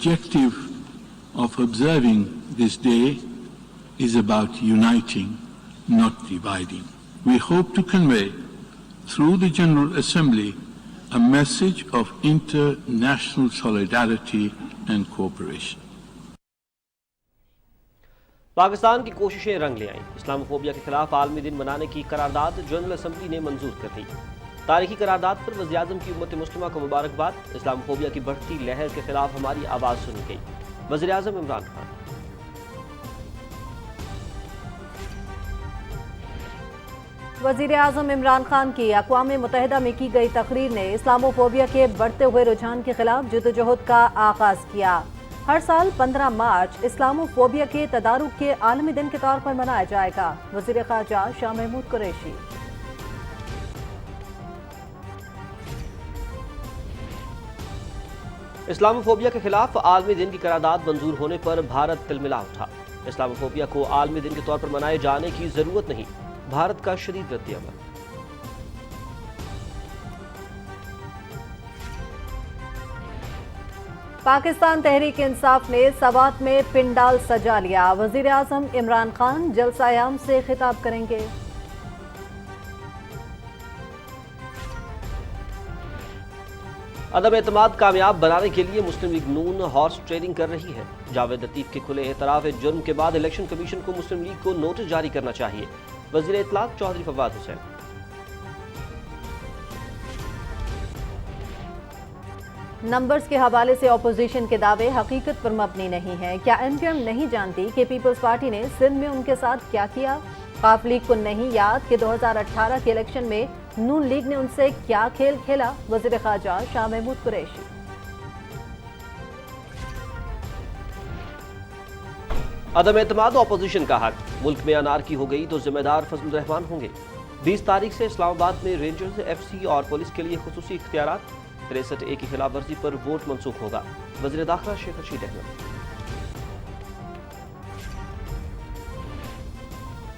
objective of observing this day is about uniting, not dividing. We hope to convey through the General Assembly a message of international solidarity and cooperation. Pakistan کی کوششیں رنگ لے آئیں. Islamophobia کے خلاف عالمی دن منانے کی قرارداد جنرل اسمبلی نے منظور کر دی. تاریخی قرارداد پر وزیر اعظم کی امت مسلمہ کو مبارکباد. اسلاموفوبیا کی بڑھتی لہر کے خلاف ہماری آواز سنی گئی. وزیر اعظم عمران خان. وزیر اعظم عمران خان کی اقوام متحدہ میں کی گئی تقریر نے اسلاموفوبیا کے بڑھتے ہوئے رجحان کے خلاف جدوجہد کا آغاز کیا. ہر سال 15 مارچ اسلاموفوبیا کے تدارک کے عالمی دن کے طور پر منایا جائے گا. وزیر خارجہ شاہ محمود قریشی. اسلاموفوبیا کے خلاف عالمی دن کی قرارداد منظور ہونے پر بھارت تلملا اٹھا. اسلاموفوبیا کو عالمی دن کے طور پر منائے جانے کی ضرورت نہیں. بھارت کا شدید رد عمل. پاکستان تحریک انصاف نے سوات میں پنڈال سجا لیا. وزیر اعظم عمران خان جلسہ عام سے خطاب کریں گے. عدم اعتماد کامیاب بنانے کے لیے مسلم لیگ نون ہارس ٹریڈنگ کر رہی ہے. جاوید لطیف کے کھلے اعتراف جرم کے بعد الیکشن کمیشن کو مسلم لیگ کو نوٹس جاری کرنا چاہیے. وزیر اطلاعات چودھری فواد حسین. نمبرز کے حوالے سے اپوزیشن کے دعوے حقیقت پر مبنی نہیں ہیں. کیا ایم کیو ایم نہیں جانتی کہ پیپلز پارٹی نے سندھ میں ان کے ساتھ کیا کیا؟ قاف لیگ کو نہیں یاد کہ 2018 کے الیکشن میں نون لیگ نے ان سے کیا کھیل کھیلا؟ وزیر خارجہ شاہ محمود قریشی. عدم اعتماد اپوزیشن کا حق. ملک میں انارکی ہو گئی تو ذمہ دار فضل الرحمان ہوں گے. 20 تاریخ سے اسلام آباد میں رینجرز، ایف سی اور پولیس کے لیے خصوصی اختیارات. 63A کی خلاف ورزی پر ووٹ منسوخ ہوگا. وزیر داخلہ شیخ رشید احمد.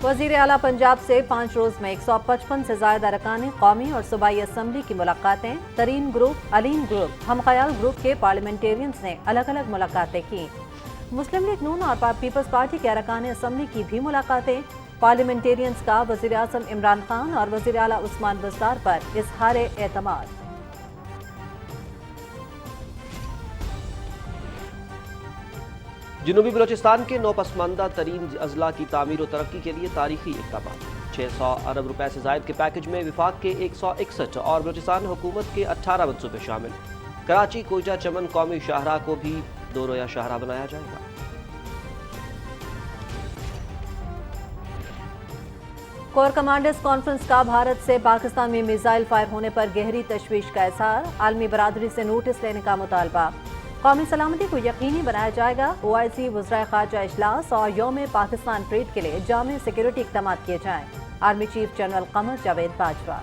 وزیر اعلیٰ پنجاب سے 5 روز میں 155 سے زائد ارکان قومی اور صوبائی اسمبلی کی ملاقاتیں. ترین گروپ، علیم گروپ، ہم خیال گروپ کے پارلیمنٹیرینز نے الگ الگ ملاقاتیں کی. مسلم لیگ نون اور پیپلز پارٹی کے ارکان اسمبلی کی بھی ملاقاتیں. پارلیمنٹیرینز کا وزیر اعظم عمران خان اور وزیر اعلیٰ عثمان بزدار پر اظہار اعتماد. جنوبی بلوچستان کے نوپسماندہ ترین اضلاع کی تعمیر و ترقی کے لیے تاریخی اقدامات. 600 ارب روپے سے زائد کے پیکج میں وفاق کے 161 اور بلوچستان حکومت کے 18 منصوبے شامل. کراچی کوئٹہ چمن قومی شاہراہ کو بھی دو رویہ شاہراہ بنایا جائے گا. کور کمانڈرز کانفرنس کا بھارت سے پاکستان میں میزائل فائر ہونے پر گہری تشویش کا اظہار. عالمی برادری سے نوٹس لینے کا مطالبہ. قومی سلامتی کو یقینی بنایا جائے گا. OIC وزرائے خارجہ اجلاس اور یوم پاکستان پریڈ کے لیے جامع سیکیورٹی اقدامات کیے جائیں. Army chief general Qamar Javed Bajwa.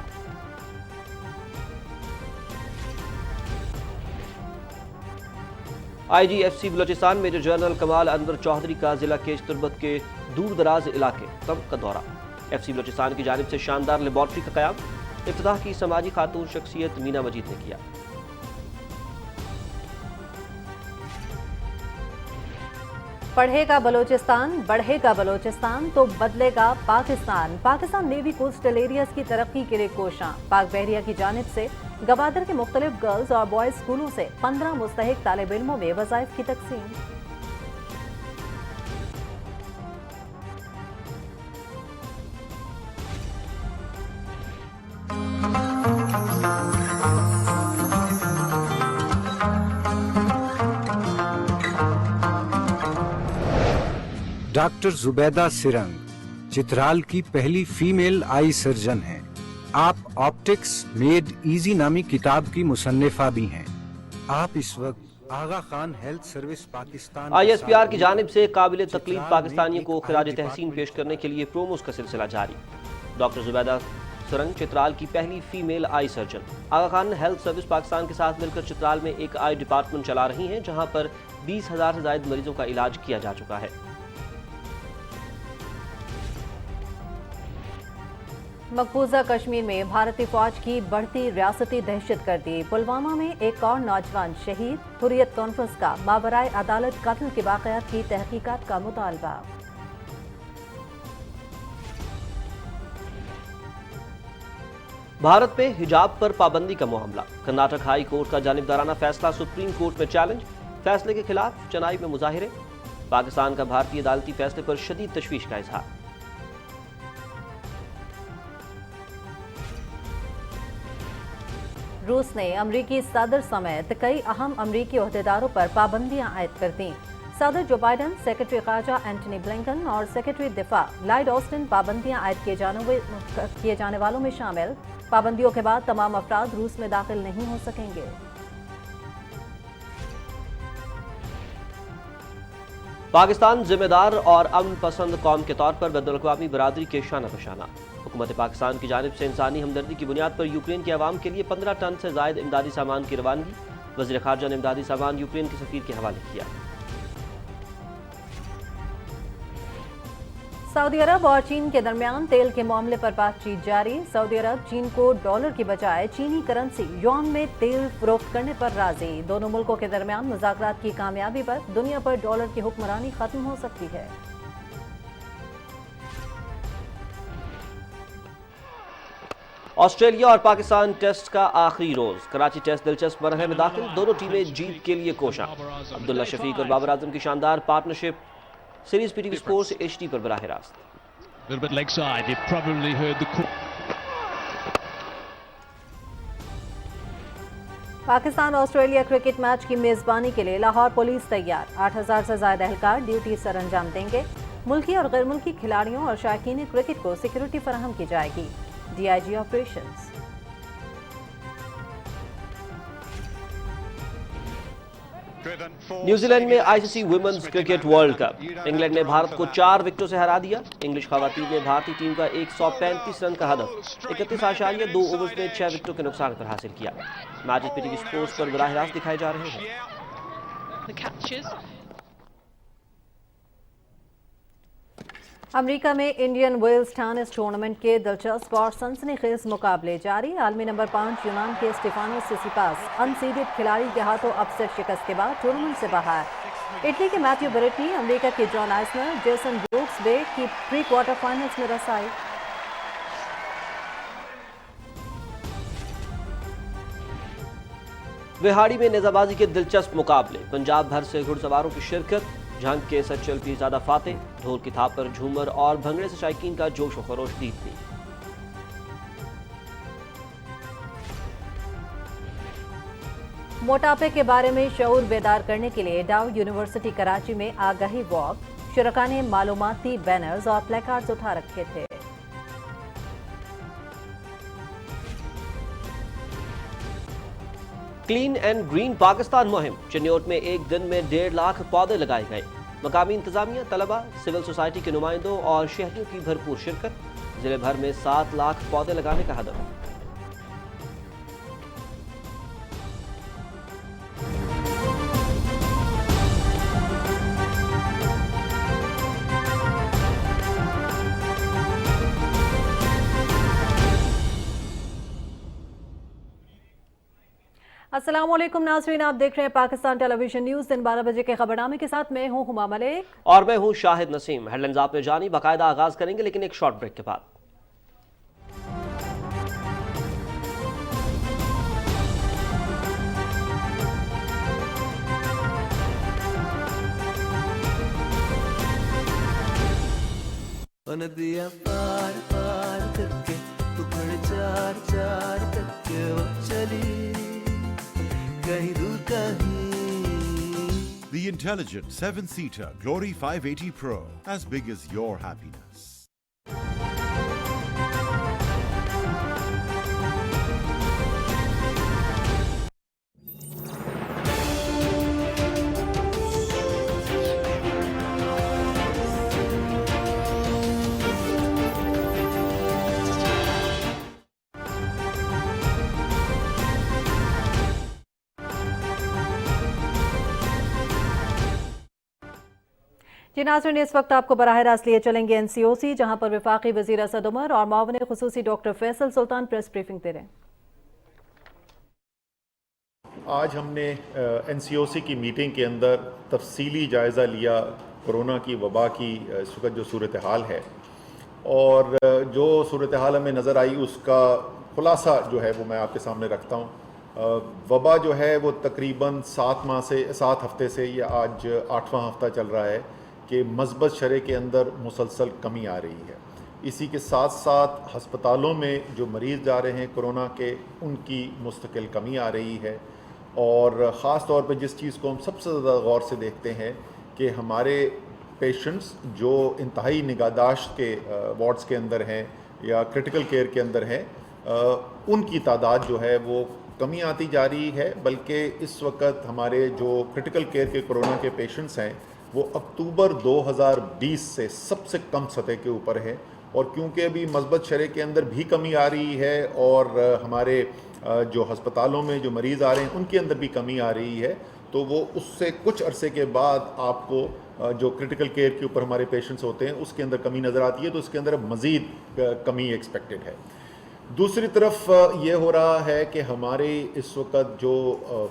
IGFC Balochistan major general Kamal Anwar Chaudhry کا ضلع کیش تربت کے دور دراز علاقے ترک کا دورہ. FC بلوچستان کی جانب سے شاندار لیبارٹری کا قیام. افتتاح کی سماجی خاتون شخصیت مینا مجید نے کیا. پڑھے گا بلوچستان، بڑھے گا بلوچستان تو بدلے گا Pakistan. Pakistan navy coastal areas کی ترقی کے لیے کوشاں. پاک بحریہ کی جانب سے گوادر کے مختلف گرلز اور بوائز اسکولوں سے 15 مستحق طالب علموں میں وظائف کی تقسیم. ڈاکٹر زبیدہ سرنگ چترال کی پہلی فیمیل آئی سرجن ہیں. آپ آپٹکس میڈ ایزی نامی کتاب کی مصنفہ بھی ہیں. آپ اس وقت Agha Khan health service Pakistan ISPR کی جانب سے قابل تقلید پاکستانیوں کو خراج تحسین پیش کرنے کے لیے پروموز کا سلسلہ جاری. ڈاکٹر زبیدہ سرنگ چترال کی پہلی فیمیل آئی سرجن. آغا خان ہیلتھ سروس پاکستان کے ساتھ مل کر چترال میں ایک آئی ڈپارٹمنٹ چلا رہی ہیں جہاں پر 20,000 سے زائد مریضوں کا علاج کیا جا چکا ہے. मकबूजा कश्मीर में भारतीय फौज की बढ़ती रियासती दहशतगर्दी, पुलवामा में एक और नौजवान शहीद, हुर्रियत कॉन्फ्रेंस का माबराए अदालत कत्ल के वाक़यात की तहकीकात का मुतालबा। भारत में हिजाब पर पाबंदी का मामला, कर्नाटक हाई कोर्ट का जानिबदाराना फैसला सुप्रीम कोर्ट में चैलेंज, फैसले के खिलाफ चेन्नई में मुजाहिरे, पाकिस्तान का भारतीय अदालती फैसले पर शदीद तशवीश का इजहार। रूस ने अमरीकी सदर समेत कई अहम अमरीकी ओहदेदारों पर पाबंदियां आयद कर दी। सदर जो बाइडन, सेक्रेटरी खारजा एंटनी ब्लिंकन और सेक्रेटरी दिफा लॉयड ऑस्टिन पाबंदियां आयद किए जाने वालों में शामिल। पाबंदियों के बाद तमाम अफराद रूस में दाखिल नहीं हो सकेंगे। पाकिस्तान जिम्मेदार और अमन पसंद कौम के तौर पर बैनुल-अक़वामी बरादरी के शाना बशाना। हुकूमत पाकिस्तान की जानिब से इंसानी हमदर्दी की बुनियाद पर यूक्रेन के अवाम के लिए 15 टन से ज़ायद इमदादी सामान की रवानगी। वज़ीर ख़ारजा ने इमदादी सामान यूक्रेन के सफ़ीर के हवाले किया। सऊदी अरब और चीन के दरमियान तेल के मामले पर बातचीत जारी। सऊदी अरब चीन को डॉलर की बजाय चीनी करेंसी युआन में तेल फरोख्त करने पर राजी। दोनों मुल्कों के दरमियान मुज़ाकरात की कामयाबी पर दुनिया पर डॉलर की हुक्मरानी खत्म हो सकती है। ऑस्ट्रेलिया और पाकिस्तान टेस्ट का आखिरी रोज, कराची टेस्ट दिलचस्प मरहले में दाखिल, दोनों टीमें जीत के लिए कोशां। अब्दुल्ला शफीक और बाबर आजम की शानदार partnership, series PTV sports HD पर बराह रास्त। पाकिस्तान ऑस्ट्रेलिया क्रिकेट मैच की मेजबानी के लिए लाहौर पुलिस तैयार। 8000 से ज्यादा एहलकार ड्यूटी सर अंजाम देंगे। मुल्की और गैर मुल्की खिलाड़ियों और शायकीन क्रिकेट को सिक्योरिटी फराहम की जाएगी। DIG operations. न्यूजीलैंड में ICC women's cricket world cup, England ने भारत को 4 विकेटों से हरा दिया। इंग्लिश खवातीन ने भारतीय टीम का 135 रन का हदफ 31.2 ओवर्स में 6 विकेटों के नुकसान पर हासिल किया। मैचेस पीटीवी स्पोर्ट्स पर बराह रास्त दिखाए जा रहे हैं। अमेरिका में इंडियन वेल्स टेनिस टूर्नामेंट के दिलचस्प और सनसनीखेज मुकाबले जारी। आलमी नंबर 5 यूनान के स्टेफानोस सिसिपास अनसीडेड खिलाड़ी के हाथों अपसेट शिकस्त के बाद टूर्नामेंट से बाहर। इटली के मैथ्यू बेरेटनी, अमेरिका के जॉन आइसनर, जेसन ब्रूक्स बे की प्री क्वार्टर फाइनल्स में रसाई। विहाड़ी में नेजाबाजी के दिलचस्प मुकाबले, पंजाब भर से घुड़सवारों की शिरकत, झंग के सच्चल पीरजादा फाते, ढोल की थाप पर झूमर और भंगड़े से शायकीन का जोश व खरोश दीपती। मोटापे के बारे में शऊर बेदार करने के लिए डाउ यूनिवर्सिटी कराची में आगाही वॉक, शुरका ने मालूमाती बैनर्स और प्लेकार्ड्स उठा रखे थे। क्लीन एंड ग्रीन पाकिस्तान मुहिम, चिन्योट में एक दिन में 1.5 लाख पौधे लगाए गए। मकामी इंतजामिया, तलबा, सिविल सोसाइटी के नुमाइंदों और शहरियों की भरपूर शिरकत। जिले भर में 7 लाख पौधे लगाने का हदफ। अस्सलाम वालेकुम नाज़रीन, आप देख रहे हैं पाकिस्तान टेलीविजन न्यूज़। दिन 12 बजे के खबरनामे के साथ मैं हूं हुमा मलिक और मैं हूं शाहिद नसीम। हेडलाइंस आपने जानी, बाकायदा आगाज करेंगे लेकिन एक शॉर्ट ब्रेक के बाद। नदियां पार पार करके टुकड़े 4-4 करके वो चली कहीं दूर कहीं। The intelligent 7-seater Glory 580 Pro, as big as your happiness. जी नाज़रीन, इस वक्त आपको बराह रास्त लिए चलेंगे NCOC, जहां पर वफाकी वज़ीर असद उमर और मुआविन खुसूसी डॉक्टर फैसल सुल्तान प्रेस ब्रीफिंग दे रहे हैं। आज हमने NCOC की मीटिंग के अंदर तफसीली जायज़ा लिया कोरोना की वबा की इस वक्त जो सूरत हाल है, और जो सूरत हाल हमें नज़र आई उसका खुलासा जो है वो मैं आपके सामने रखता हूँ। वबा जो है वो तकरीबन 7 हफ्ते से या आज 8वां हफ्ता चल रहा है कि मस्बत शरह के अंदर मुसलसल कमी आ रही है। इसी के साथ साथ हस्पतालों में जो मरीज़ जा रहे हैं कोरोना के, उनकी मुस्तकिल कमी आ रही है। और ख़ास तौर पे जिस चीज़ को हम सबसे ज़्यादा गौर से देखते हैं कि हमारे पेशेंट्स जो इंतहाई निगाहदाश्त के वार्ड्स के अंदर हैं या क्रिटिकल केयर के अंदर हैं, उनकी तादाद जो है वो कमी आती जा रही है। बल्कि इस वक्त हमारे जो क्रिटिकल केयर के कोरोना के पेशेंट्स हैं वो अक्टूबर 2020 से सबसे कम सतह के ऊपर है। और क्योंकि अभी मस्बत शरह के अंदर भी कमी आ रही है और हमारे जो हस्पतालों में जो मरीज़ आ रहे हैं उनके अंदर भी कमी आ रही है, तो वो उससे कुछ अरसे के बाद आपको जो क्रिटिकल केयर के ऊपर हमारे पेशेंट्स होते हैं उसके अंदर कमी नज़र आती है, तो उसके अंदर मज़ीद कमी एक्सपेक्टेड है। दूसरी तरफ ये हो रहा है कि हमारे इस वक्त जो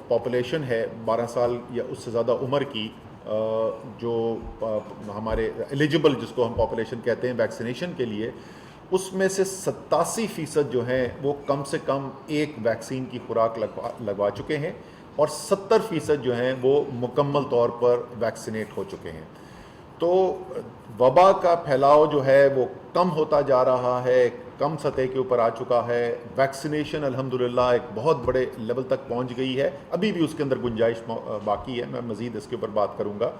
पॉपुलेशन है 12 साल या उससे ज़्यादा उम्र की, जो हमारे एलिजिबल जिसको हम पॉपुलेशन कहते हैं वैक्सीनेशन के लिए, उसमें से 87% जो हैं वो कम से कम एक वैक्सीन की खुराक लगवा चुके हैं और 70% जो हैं वो मुकम्मल तौर पर वैक्सीनेट हो चुके हैं। तो वबा का फैलाव जो है वो कम होता जा रहा है, कम सतह के ऊपर आ चुका है। वैक्सीनेशन अल्हम्दुलिल्लाह एक बहुत बड़े लेवल तक पहुंच गई है, अभी भी उसके अंदर गुंजाइश बाकी है, मैं मज़ीद इसके ऊपर बात करूंगा।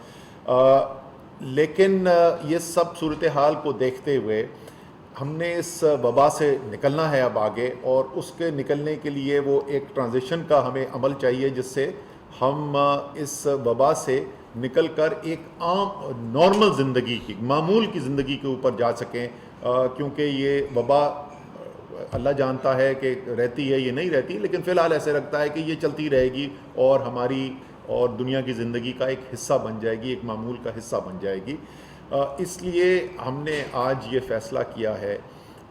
लेकिन ये सब सूरत हाल को देखते हुए हमने इस वबा से निकलना है अब आगे, और उसके निकलने के लिए वो एक ट्रांजिशन का हमें अमल चाहिए जिससे हम इस वबा से निकल कर एक आम नॉर्मल ज़िंदगी की, मामूल की ज़िंदगी के ऊपर जा सकें। क्योंकि ये वबा अल्लाह जानता है कि रहती है ये नहीं रहती, लेकिन फ़िलहाल ऐसे लगता है कि ये चलती रहेगी और हमारी और दुनिया की ज़िंदगी का एक हिस्सा बन जाएगी, एक मामूल का हिस्सा बन जाएगी। इसलिए हमने आज ये फ़ैसला किया है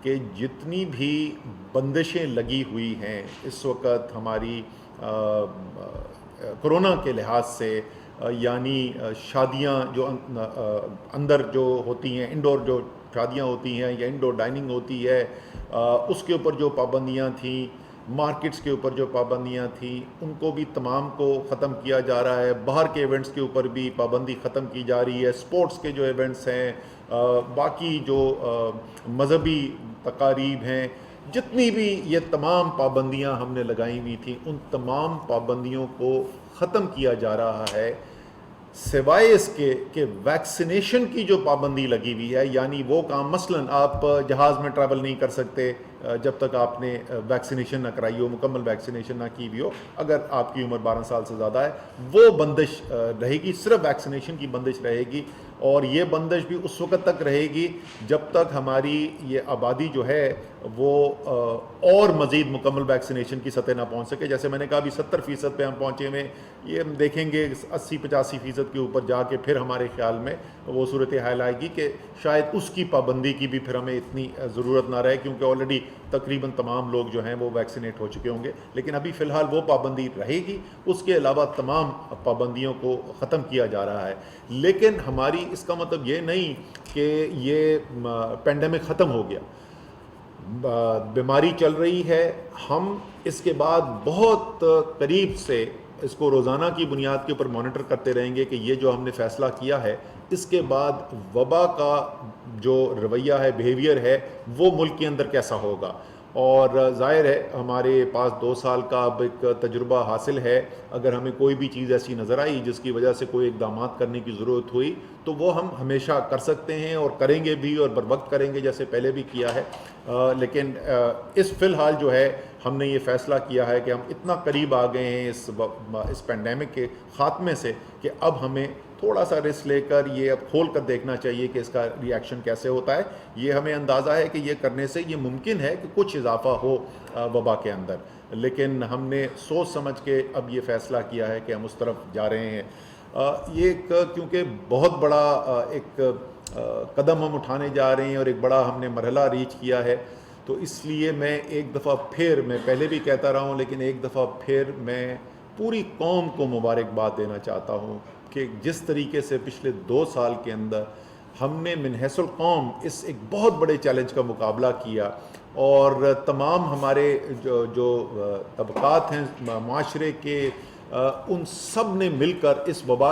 कि जितनी भी बंदिशें लगी हुई हैं इस वक्त हमारी कोरोना के लिहाज से, यानी शादियां जो अंदर जो होती हैं, इंडोर जो शादियां होती हैं या इंडोर डाइनिंग होती है, उसके ऊपर जो पाबंदियां थी, मार्केट्स के ऊपर जो पाबंदियां थी, उनको भी तमाम को ख़त्म किया जा रहा है। बाहर के इवेंट्स के ऊपर भी पाबंदी ख़त्म की जा रही है। स्पोर्ट्स के जो इवेंट्स हैं, बाकी जो मज़हबी तकारीब हैं, जितनी भी ये तमाम पाबंदियां हमने लगाई हुई थी, उन तमाम पाबंदियों को ख़त्म किया जा रहा है, सिवाय इसके कि वैक्सीनेशन की जो पाबंदी लगी हुई है, यानी वो काम, मसलन आप जहाज़ में ट्रैवल नहीं कर सकते जब तक आपने वैक्सीनेशन ना कराई हो, मुकम्मल वैक्सीनेशन ना की हुई हो। अगर आपकी उम्र 12 साल से ज़्यादा है वो बंदिश रहेगी, सिर्फ वैक्सीनेशन की बंदिश रहेगी। और ये बंदिश भी उस वक्त तक रहेगी जब तक हमारी ये आबादी जो है वो और मज़ीद मुकम्मल वैक्सीनेशन की सतह ना पहुंच सके। जैसे मैंने कहा अभी 70% पे हम पहुंचे हुए, ये हम देखेंगे 80-85% के ऊपर जाके फिर हमारे ख्याल में वो सूरत हाल आएगी कि शायद उसकी पाबंदी की भी फिर हमें इतनी ज़रूरत ना रहे, क्योंकि ऑलरेडी तकरीबन तमाम लोग जो हैं वो वैक्सीनेट हो चुके होंगे। लेकिन अभी फ़िलहाल वो पाबंदी रहेगी, उसके अलावा तमाम पाबंदियों को ख़त्म किया जा रहा है। लेकिन हमारी इसका मतलब ये नहीं कि ये पेंडेमिक ख़त्म हो गया, बीमारी चल रही है। हम इसके बाद बहुत करीब से इसको रोज़ाना की बुनियाद के ऊपर मॉनिटर करते रहेंगे कि ये जो हमने फ़ैसला किया है, इसके बाद वबा का जो रवैया है, बिहेवियर है, वो मुल्क के अंदर कैसा होगा। और ज़ाहिर है हमारे पास 2 साल का अब एक तजुर्बा हासिल है। अगर हमें कोई भी चीज़ ऐसी नज़र आई जिसकी वजह से कोई इक़दामात करने की ज़रूरत हुई तो वो हम हमेशा कर सकते हैं और करेंगे भी, और बर वक्त करेंगे जैसे पहले भी किया है। लेकिन इस फ़िलहाल जो है हमने ये फ़ैसला किया है कि हम इतना करीब आ गए हैं इस पेंडेमिक के ख़ात्मे से कि अब हमें थोड़ा सा रिस्क लेकर ये अब खोल कर देखना चाहिए कि इसका रिएक्शन कैसे होता है। ये हमें अंदाज़ा है कि ये करने से ये मुमकिन है कि कुछ इजाफा हो वबा के अंदर, लेकिन हमने सोच समझ के अब ये फ़ैसला किया है कि हम उस तरफ जा रहे हैं। یہ ایک کیونکہ بہت بڑا ایک قدم ہم اٹھانے جا رہے ہیں اور ایک بڑا ہم نے مرحلہ ریچ کیا ہے، تو اس لیے میں ایک دفعہ پھر، میں پہلے بھی کہتا رہا ہوں لیکن ایک دفعہ پھر میں پوری قوم کو مبارکباد دینا چاہتا ہوں کہ جس طریقے سے پچھلے 2 سال کے اندر ہم نے من حیث القوم اس ایک بہت بڑے چیلنج کا مقابلہ کیا، اور تمام ہمارے جو طبقات ہیں معاشرے کے، ان سب نے مل کر اس وبا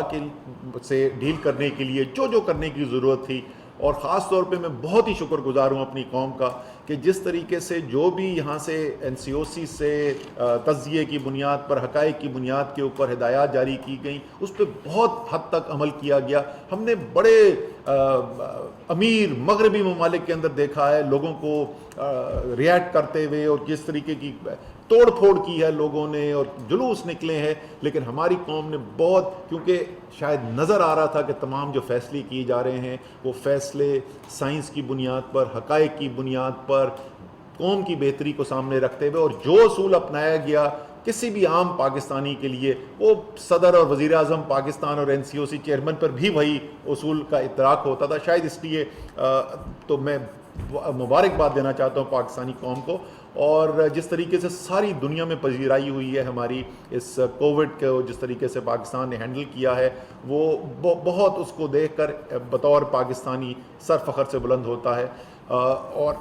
سے ڈیل کرنے کے لیے جو کرنے کی ضرورت تھی. اور خاص طور پہ میں بہت ہی شکر گزار ہوں اپنی قوم کا کہ جس طریقے سے جو بھی یہاں سے NCOC سے تجزیے کی بنیاد پر، حقائق کی بنیاد کے اوپر ہدایات جاری کی گئیں، اس پہ بہت حد تک عمل کیا گیا. ہم نے بڑے امیر مغربی ممالک کے اندر دیکھا ہے لوگوں کو ریئیکٹ کرتے ہوئے، اور جس طریقے کی توڑ پھوڑ کی ہے لوگوں نے اور جلوس نکلے ہیں، لیکن ہماری قوم نے بہت، کیونکہ شاید نظر آ رہا تھا کہ تمام جو فیصلے کیے جا رہے ہیں وہ فیصلے سائنس کی بنیاد پر، حقائق کی بنیاد پر، قوم کی بہتری کو سامنے رکھتے ہوئے، اور جو اصول اپنایا گیا کسی بھی عام پاکستانی کے لیے، وہ صدر اور وزیر اعظم پاکستان اور NCOC چیئرمین پر بھی وہی اصول کا ادراک ہوتا تھا. شاید اس لیے تو میں مبارکباد دینا چاہتا ہوں پاکستانی قوم کو. اور جس طریقے سے ساری دنیا میں پذیرائی ہوئی ہے ہماری اس کووڈ کو، جس طریقے سے پاکستان نے ہینڈل کیا ہے، وہ بہت، اس کو دیکھ کر بطور پاکستانی سر فخر سے بلند ہوتا ہے. اور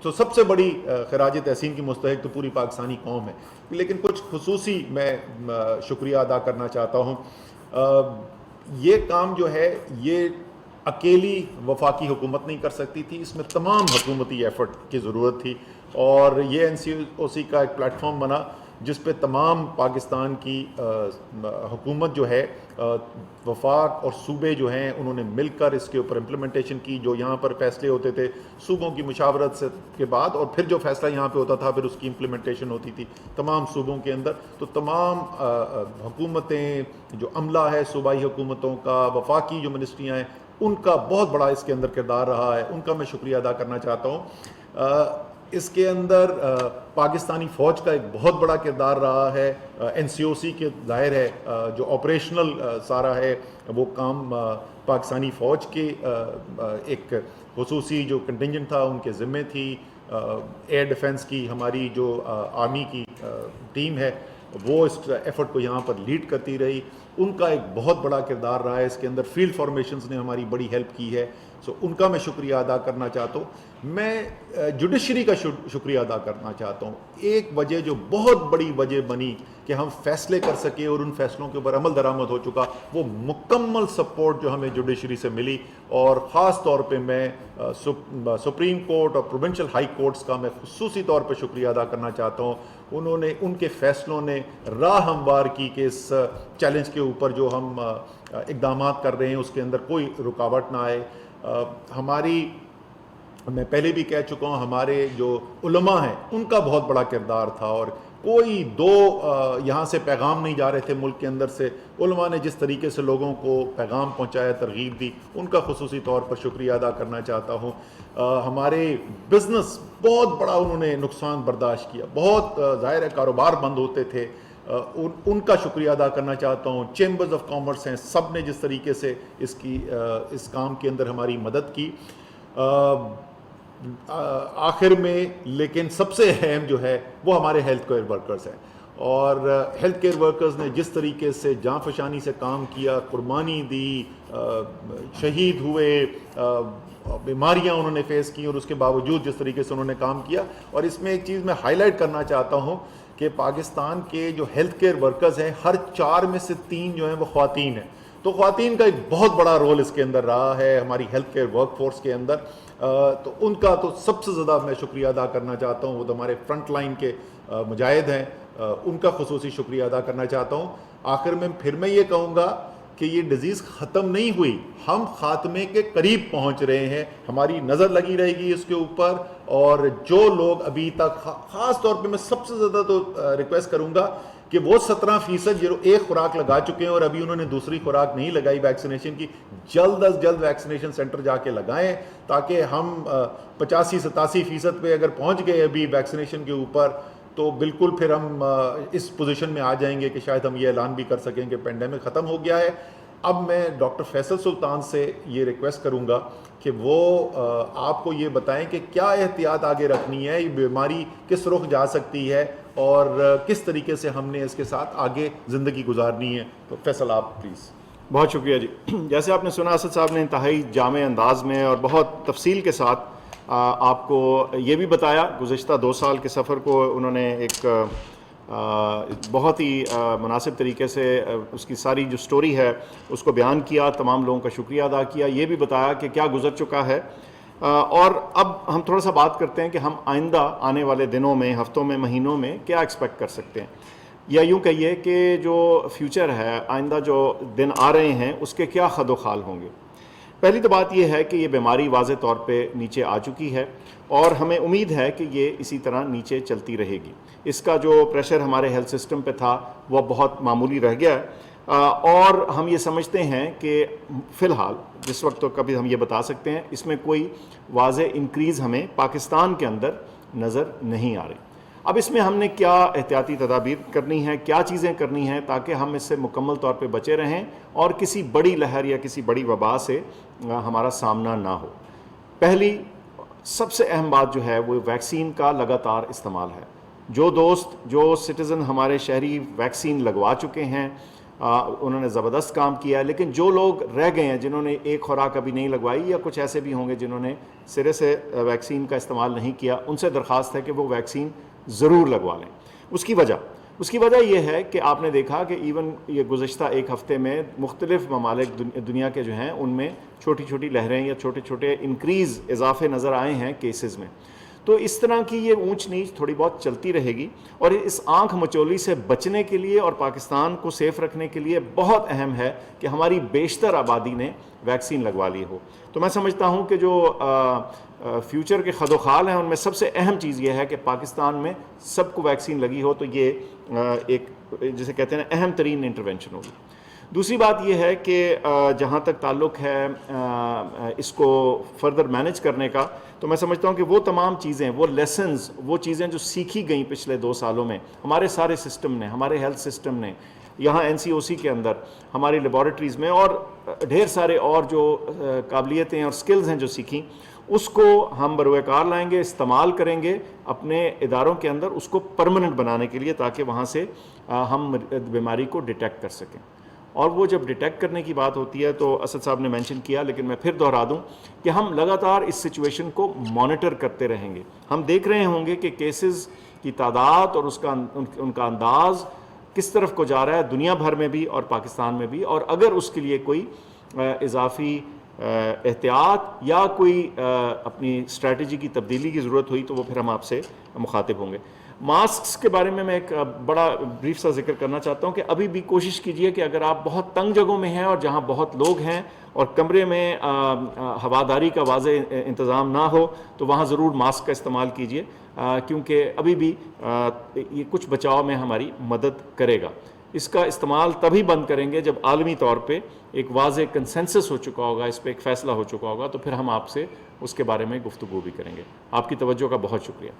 تو سب سے بڑی خراج تحسین کی مستحق تو پوری پاکستانی قوم ہے. لیکن کچھ خصوصی میں شکریہ ادا کرنا چاہتا ہوں. یہ کام جو ہے یہ اکیلی وفاقی حکومت نہیں کر سکتی تھی، اس میں تمام حکومتی ایفرٹ کی ضرورت تھی، اور یہ NCOC کا ایک پلیٹ فارم بنا جس پہ تمام پاکستان کی حکومت جو ہے، وفاق اور صوبے جو ہیں، انہوں نے مل کر اس کے اوپر امپلیمنٹیشن کی. جو یہاں پر فیصلے ہوتے تھے صوبوں کی مشاورت سے کے بعد، اور پھر جو فیصلہ یہاں پہ ہوتا تھا پھر اس کی امپلیمنٹیشن ہوتی تھی تمام صوبوں کے اندر. تو تمام حکومتیں، جو عملہ ہے صوبائی حکومتوں کا، وفاقی جو منسٹریاں ہیں، ان کا بہت بڑا اس کے اندر کردار رہا ہے. ان کا میں شکریہ ادا کرنا چاہتا ہوں. اس کے اندر پاکستانی فوج کا ایک بہت بڑا کردار رہا ہے. NCOC کے ظاہر ہے جو آپریشنل سارا ہے وہ کام پاکستانی فوج کے ایک خصوصی جو کنٹینجنٹ تھا ان کے ذمے تھی. ایئر ڈیفنس کی ہماری جو آرمی کی ٹیم ہے وہ اس ایفرٹ کو یہاں پر لیڈ کرتی رہی. ان کا ایک بہت بڑا کردار رہا ہے اس کے اندر. فیلڈ فارمیشنز نے ہماری بڑی ہیلپ کی ہے. ان کا میں شکریہ ادا کرنا چاہتا ہوں. میں جوڈیشری کا شکریہ ادا کرنا چاہتا ہوں. ایک وجہ جو بہت بڑی وجہ بنی کہ ہم فیصلے کر سکے اور ان فیصلوں کے اوپر عمل درآمد ہو چکا، وہ مکمل سپورٹ جو ہمیں جوڈیشری سے ملی. اور خاص طور پہ میں سپریم کورٹ اور پروونشل ہائی کورٹس کا میں خصوصی طور پہ شکریہ ادا کرنا چاہتا ہوں. انہوں نے، ان کے فیصلوں نے راہ ہموار کی کہ اس چیلنج کے اوپر جو ہم اقدامات کر رہے ہیں اس کے اندر کوئی رکاوٹ نہ آئے. ہماری، میں پہلے بھی کہہ چکا ہوں، ہمارے جو علماء ہیں ان کا بہت بڑا کردار تھا، اور کوئی یہاں سے پیغام نہیں جا رہے تھے ملک کے اندر سے. علماء نے جس طریقے سے لوگوں کو پیغام پہنچایا، ترغیب دی، ان کا خصوصی طور پر شکریہ ادا کرنا چاہتا ہوں. ہمارے بزنس بہت بڑا انہوں نے نقصان برداشت کیا، بہت ظاہر ہے کاروبار بند ہوتے تھے، ان کا شکریہ ادا کرنا چاہتا ہوں. چیمبرز آف کامرس ہیں، سب نے جس طریقے سے اس کام کے اندر ہماری مدد کی. آخر میں لیکن سب سے اہم جو ہے وہ ہمارے ہیلتھ کیئر ورکرز ہیں، اور ہیلتھ کیئر ورکرز نے جس طریقے سے جاں فشانی سے کام کیا، قربانی دی، شہید ہوئے، بیماریاں انہوں نے فیس کی، اور اس کے باوجود جس طریقے سے انہوں نے کام کیا. اور اس میں ایک چیز میں ہائی لائٹ کرنا چاہتا ہوں کہ پاکستان کے جو ہیلتھ کیئر ورکرز ہیں، ہر 4 میں سے 3 جو ہیں وہ خواتین ہیں. تو خواتین کا ایک بہت بڑا رول اس کے اندر رہا ہے ہماری ہیلتھ کیئر ورک فورس کے اندر. تو ان کا تو سب سے زیادہ میں شکریہ ادا کرنا چاہتا ہوں. وہ تو ہمارے فرنٹ لائن کے مجاہد ہیں، ان کا خصوصی شکریہ ادا کرنا چاہتا ہوں. آخر میں پھر میں یہ کہوں گا کہ یہ ڈیزیز ختم نہیں ہوئی، ہم خاتمے کے قریب پہنچ رہے ہیں. ہماری نظر لگی رہے گی اس کے اوپر، اور جو لوگ ابھی تک، خاص طور پہ میں سب سے زیادہ تو ریکویسٹ کروں گا کہ وہ 17% جو ایک خوراک لگا چکے ہیں اور ابھی انہوں نے دوسری خوراک نہیں لگائی ویکسینیشن کی، جلد از جلد ویکسینیشن سینٹر جا کے لگائیں، تاکہ ہم 85-87% پہ اگر پہنچ گئے ابھی ویکسینیشن کے اوپر، تو بالکل پھر ہم اس پوزیشن میں آ جائیں گے کہ شاید ہم یہ اعلان بھی کر سکیں کہ پینڈیمک ختم ہو گیا ہے. اب میں ڈاکٹر فیصل سلطان سے یہ ریکویسٹ کروں گا کہ وہ آپ کو یہ بتائیں کہ کیا احتیاط آگے رکھنی ہے, یہ بیماری کس رخ جا سکتی ہے اور کس طریقے سے ہم نے اس کے ساتھ آگے زندگی گزارنی ہے. تو فیصل آپ پلیز. بہت شکریہ جی. جیسے آپ نے سنا, اسد صاحب نے انتہائی جامع انداز میں اور بہت تفصیل کے ساتھ آپ کو یہ بھی بتایا, گزشتہ 2 سال کے سفر کو انہوں نے ایک بہت ہی مناسب طریقے سے اس کی ساری جو سٹوری ہے اس کو بیان کیا, تمام لوگوں کا شکریہ ادا کیا, یہ بھی بتایا کہ کیا گزر چکا ہے. اور اب ہم تھوڑا سا بات کرتے ہیں کہ ہم آئندہ آنے والے دنوں میں, ہفتوں میں, مہینوں میں کیا ایکسپیکٹ کر سکتے ہیں, یا یوں کہیے کہ جو فیوچر ہے, آئندہ جو دن آ رہے ہیں اس کے کیا خد و خال ہوں گے. پہلی تو بات یہ ہے کہ یہ بیماری واضح طور پہ نیچے آ چکی ہے اور ہمیں امید ہے کہ یہ اسی طرح نیچے چلتی رہے گی. اس کا جو پریشر ہمارے ہیلتھ سسٹم پہ تھا وہ بہت معمولی رہ گیا ہے, اور ہم یہ سمجھتے ہیں کہ فی الحال جس وقت تو کبھی ہم یہ بتا سکتے ہیں اس میں کوئی واضح انکریز ہمیں پاکستان کے اندر نظر نہیں آ رہی. اب اس میں ہم نے کیا احتیاطی تدابیر کرنی ہے, کیا چیزیں کرنی ہیں تاکہ ہم اس سے مکمل طور پہ بچے رہیں اور کسی بڑی لہر یا کسی بڑی وبا سے ہمارا سامنا نہ ہو. پہلی سب سے اہم بات جو ہے وہ ویکسین کا لگاتار استعمال ہے. جو دوست, جو سٹیزن ہمارے شہری ویکسین لگوا چکے ہیں انہوں نے زبردست کام کیا ہے, لیکن جو لوگ رہ گئے ہیں جنہوں نے ایک خوراک ابھی نہیں لگوائی, یا کچھ ایسے بھی ہوں گے جنہوں نے سرے سے ویکسین کا استعمال نہیں کیا, ان سے درخواست ہے کہ وہ ویکسین ضرور لگوا لیں. اس کی وجہ یہ ہے کہ آپ نے دیکھا کہ ایون یہ گزشتہ 1 ہفتے میں مختلف ممالک دنیا کے جو ہیں ان میں چھوٹی چھوٹی لہریں یا چھوٹے چھوٹے انکریز, اضافے نظر آئے ہیں کیسز میں. تو اس طرح کی یہ اونچ نیچ تھوڑی بہت چلتی رہے گی, اور اس آنکھ مچولی سے بچنے کے لیے اور پاکستان کو سیف رکھنے کے لیے بہت اہم ہے کہ ہماری بیشتر آبادی نے ویکسین لگوا لی ہو. تو میں سمجھتا ہوں کہ جو فیوچر کے خد و خال ہیں ان میں سب سے اہم چیز یہ ہے کہ پاکستان میں سب کو ویکسین لگی ہو, تو یہ ایک جسے کہتے ہیں اہم ترین انٹرونشن ہوگی. دوسری بات یہ ہے کہ جہاں تک تعلق ہے اس کو فردر مینج کرنے کا, تو میں سمجھتا ہوں کہ وہ تمام چیزیں, وہ لیسنز, وہ چیزیں جو سیکھی گئیں پچھلے 2 سالوں میں ہمارے سارے سسٹم نے, ہمارے ہیلتھ سسٹم نے, یہاں NCOC کے اندر, ہماری لیبارٹریز میں, اور ڈھیر سارے اور جو قابلیتیں اور سکلز ہیں جو سیکھیں, اس کو ہم بروئے کار لائیں گے, استعمال کریں گے اپنے اداروں کے اندر اس کو پرماننٹ بنانے کے لیے, تاکہ وہاں سے ہم بیماری کو ڈیٹیکٹ کر سکیں. اور وہ جب ڈیٹیکٹ کرنے کی بات ہوتی ہے تو اسد صاحب نے مینشن کیا, لیکن میں پھر دہرا دوں کہ ہم لگاتار اس سچویشن کو مانیٹر کرتے رہیں گے. ہم دیکھ رہے ہوں گے کہ کیسز کی تعداد اور ان کا انداز کس طرف کو جا رہا ہے دنیا بھر میں بھی اور پاکستان میں بھی, اور اگر اس کے لیے کوئی اضافی احتیاط یا کوئی اپنی اسٹریٹجی کی تبدیلی کی ضرورت ہوئی تو وہ پھر ہم آپ سے مخاطب ہوں گے. ماسکس کے بارے میں ایک بڑا بریف سا ذکر کرنا چاہتا ہوں کہ ابھی بھی کوشش کیجئے کہ اگر آپ بہت تنگ جگہوں میں ہیں اور جہاں بہت لوگ ہیں اور کمرے میں ہواداری کا واضح انتظام نہ ہو تو وہاں ضرور ماسک کا استعمال کیجئے, کیونکہ ابھی بھی یہ کچھ بچاؤ میں ہماری مدد کرے گا. اس کا استعمال تبھی بند کریں گے جب عالمی طور پہ ایک واضح کنسنسس ہو چکا ہوگا, اس پہ ایک فیصلہ ہو چکا ہوگا, تو پھر ہم آپ سے اس کے بارے میں گفتگو بھی کریں گے. آپ کی توجہ کا بہت شکریہ.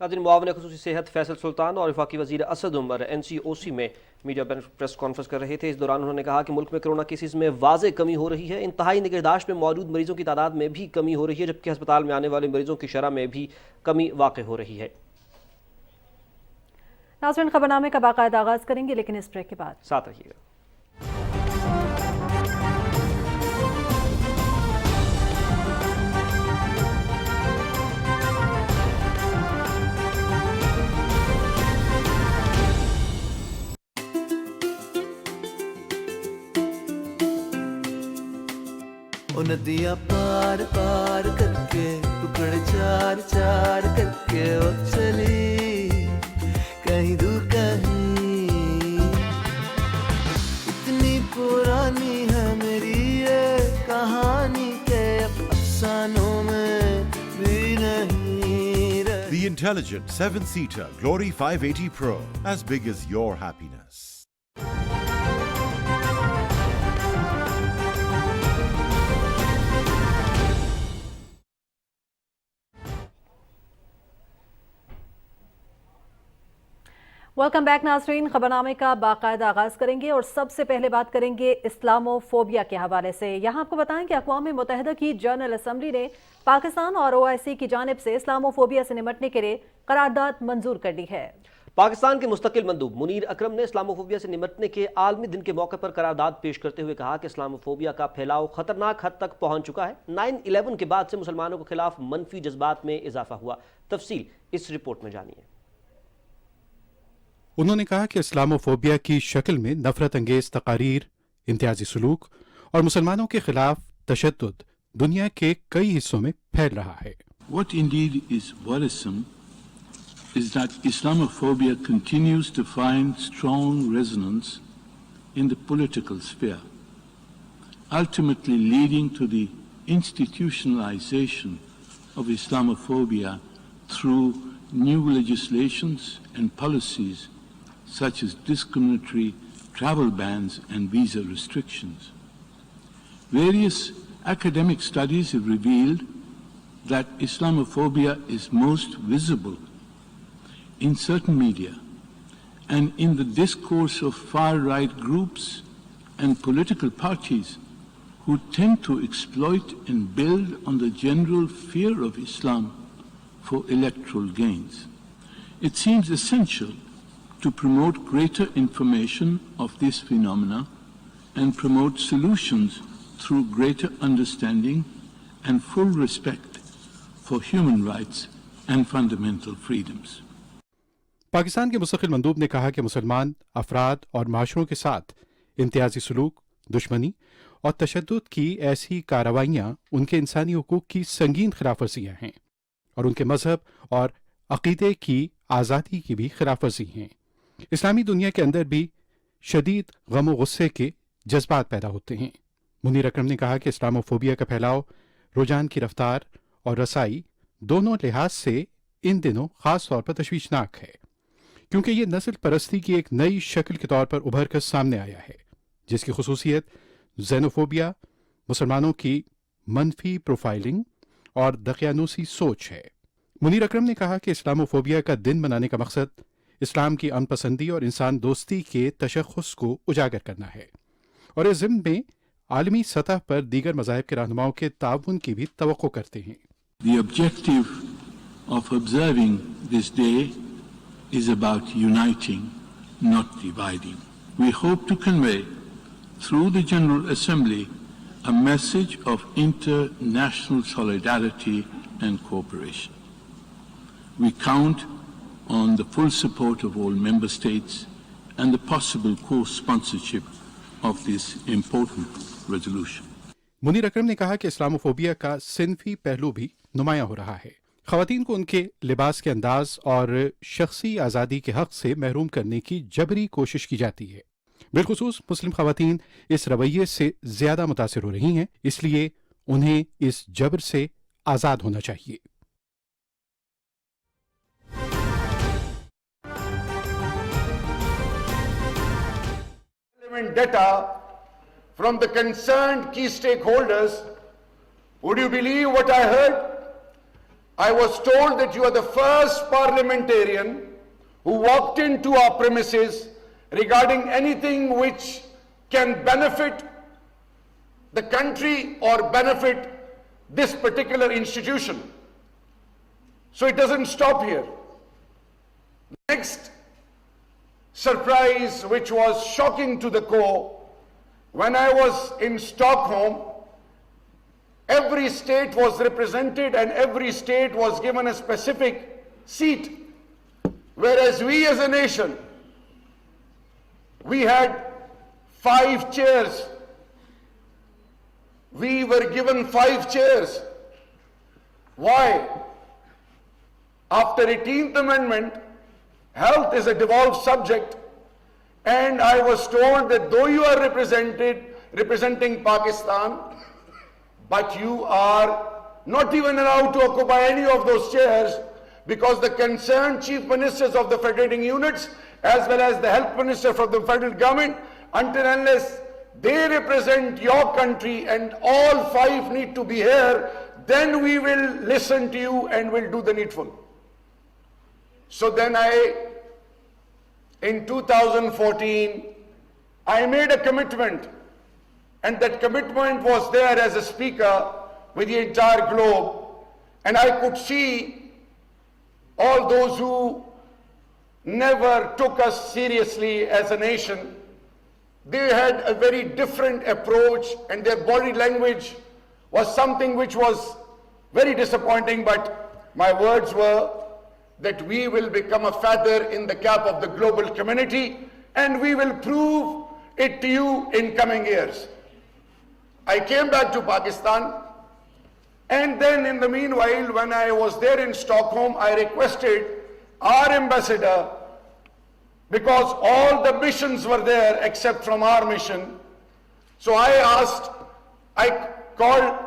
ناظرین, معاون خصوصی صحت فیصل سلطان اور وفاقی وزیر اسد عمر NCOC میں میڈیا پریس کانفرنس کر رہے تھے. اس دوران انہوں نے کہا کہ ملک میں کرونا کیسز میں واضح کمی ہو رہی ہے, انتہائی نگہداشت میں موجود مریضوں کی تعداد میں بھی کمی ہو رہی ہے, جبکہ ہسپتال میں آنے والے مریضوں کی شرح میں بھی کمی واقع ہو رہی ہے. ناظرین, خبرنامے کا باقاعدہ آغاز کریں گے لیکن اس بریک کے بعد ساتھ رہیے گا. ندیاں پار پار کر کے ٹکڑ چار چار کر کے وہ چلی کہیں دور کہیں. اتنی پرانی ہے میری یہ کہانی کے افسانوں میں بھی نہیں رہی. The intelligent 7-seater Glory 580 Pro, as big as your happiness. Welcome back नाज़रीन। खबरनामे का बाकायदा आगाज़ करेंगे और सबसे पहले बात करेंगे इस्लामोफोबिया के हवाले से। यहाँ आपको बताएं कि अक़वाम मुत्तहिदा की जनरल असम्बली ने पाकिस्तान और OIC की जानिब से इस्लामोफोबिया से निमटने के लिए करारदाद मंजूर कर दी है। पाकिस्तान के मुस्तकिल मंदूब मुनीर अकरम ने इस्लामोफोबिया से निमटने के आलमी दिन के मौके पर करारदाद पेश करते हुए कहा कि इस्लामोफोबिया का फैलाव खतरनाक हद तक पहुंच चुका है। 9/11 के बाद से मुसलमानों के खिलाफ मनफी जज्बात में इजाफा हुआ। तफसील इस रिपोर्ट में जानिए। उन्होंने कहा कि इस्लामोफोबिया की शक्ल में नफरत अंगेज तकारीर, इम्तियाजी सलूक और मुसलमानों के खिलाफ तशद्दुद दुनिया के कई हिस्सों में फैल रहा है। What indeed is worrisome is that Islamophobia continues to find strong resonance in the political sphere, ultimately leading to the institutionalization of Islamophobia through new legislations and policies such as discriminatory travel bans and visa restrictions. Various academic studies have revealed that Islamophobia is most visible in certain media and in the discourse of far-right groups and political parties who tend to exploit and build on the general fear of Islam for electoral gains. It seems essential to promote greater information of this phenomena and promote solutions through greater understanding and full respect for human rights and fundamental freedoms. Pakistan के मुस्तकिल मंदूब ने कहा कि मुसलमान अफराद और माशरों के साथ इम्तियाजी सलूक, दुश्मनी और तशद्दुद की ऐसी कार्रवाइयाँ उनके इंसानी हुकूक की संगीन खिलाफ वर्जियाँ हैं और उनके मजहब और अकीदे की आज़ादी की भी खिलाफ वर्जी हैं। इस्लामी दुनिया के अंदर भी शदीद गम और गुस्से के जज्बात पैदा होते हैं। मुनीर अकरम ने कहा कि इस्लामोफोबिया का फैलाव रुझान की रफ्तार और रसाई दोनों लिहाज से इन दिनों खास तौर पर तशवीशनाक है, क्योंकि ये नस्ल परस्ती की एक नई शक्ल के तौर पर उभर कर सामने आया है, जिसकी खुसूसियत ज़ेनोफोबिया, मुसलमानों की मनफी प्रोफाइलिंग और दकियानूसी सोच है। मुनीर अकरम ने कहा कि इस्लामोफोबिया का दिन मनाने का मकसद इस्लाम की अनपसंदी और इंसान दोस्ती के तशख़्ख़ुस को उजागर करना है और इस ज़िम्न में आलमी सतह पर दीगर मज़ाहिब के रहनुमाओं के ताउन की भी तवक्को करते हैं। The objective of observing this day is about uniting, not dividing. We hope to convey through the General Assembly a message of international solidarity and cooperation. We count on the full support of all member states and the possible co-sponsorship of this important resolution. Munir अकरम ने कहा कि Islamophobia का सिनफी पहलू भी नुमायां हो रहा है। ख़वातीन को उनके लिबास के अंदाज और शख्सी आज़ादी के हक से महरूम करने की जबरी कोशिश की जाती है। बिलखुसूस मुस्लिम ख़वातीन इस रवैये से ज़्यादा मुतासिर हो रही हैं, इसलिए उन्हें इस जबर से आज़ाद होना चाहिए। Data from the concerned key stakeholders. Would you believe what I heard? I was told that you are the first parliamentarian who walked into our premises regarding anything which can benefit the country or benefit this particular institution. So it doesn't stop here. Next surprise, which was shocking to the core, when I was in Stockholm, every state was represented and every state was given a specific seat, whereas we as a nation, we had 5 chairs. We were given 5 chairs. Why? After 18th Amendment, health is a devolved subject, and I was told that though you are representing Pakistan, but you are not even allowed to occupy any of those chairs because the concerned chief ministers of the federating units as well as the health minister from the federal government, until unless they represent your country and all 5 need to be here, then we will listen to you and will do the needful. So then I in 2014, I made a commitment, and that commitment was there as a speaker with the entire globe, and I could see all those who never took us seriously as a nation. They had a very different approach, and their body language was something which was very disappointing, but my words were that we will become a feather in the cap of the global community, and we will prove it to you in coming years. I came back to Pakistan, and then in the meanwhile, when I was there in Stockholm, I requested our ambassador, because all the missions were there except from our mission. So I called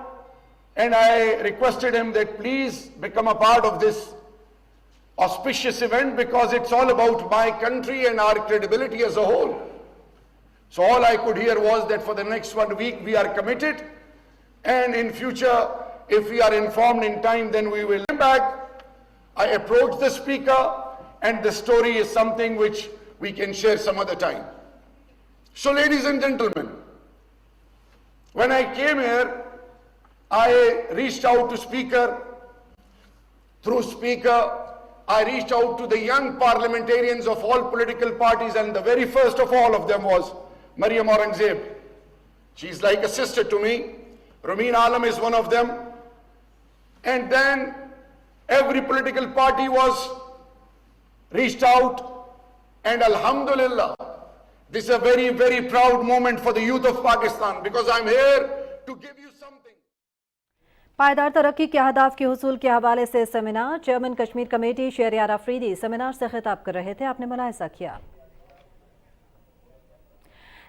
and I requested him that please become a part of this auspicious event, because it's all about my country and our credibility as a whole. So all I could hear was that for the next 1 week we are committed, and in future, if we are informed in time, then we will come back. I approached the speaker, and the story is something which we can share some other time. So ladies and gentlemen, when I came here, I reached out to speaker. Through speaker, I reached out to the young parliamentarians of all political parties, and the very first of all of them was Maryam Aurangzeb. She's like a sister to me. Ramin Alam is one of them. And then every political party was reached out, and Alhamdulillah, this is a very, very proud moment for the youth of Pakistan, because I'm here to give you something. पायदार तरक्की के अहदाफ के हुसूल के हवाले से seminar, chairman Kashmir committee Shahryar Afridi seminar से खिताब कर रहे थे। आपने मुलाहिजा किया।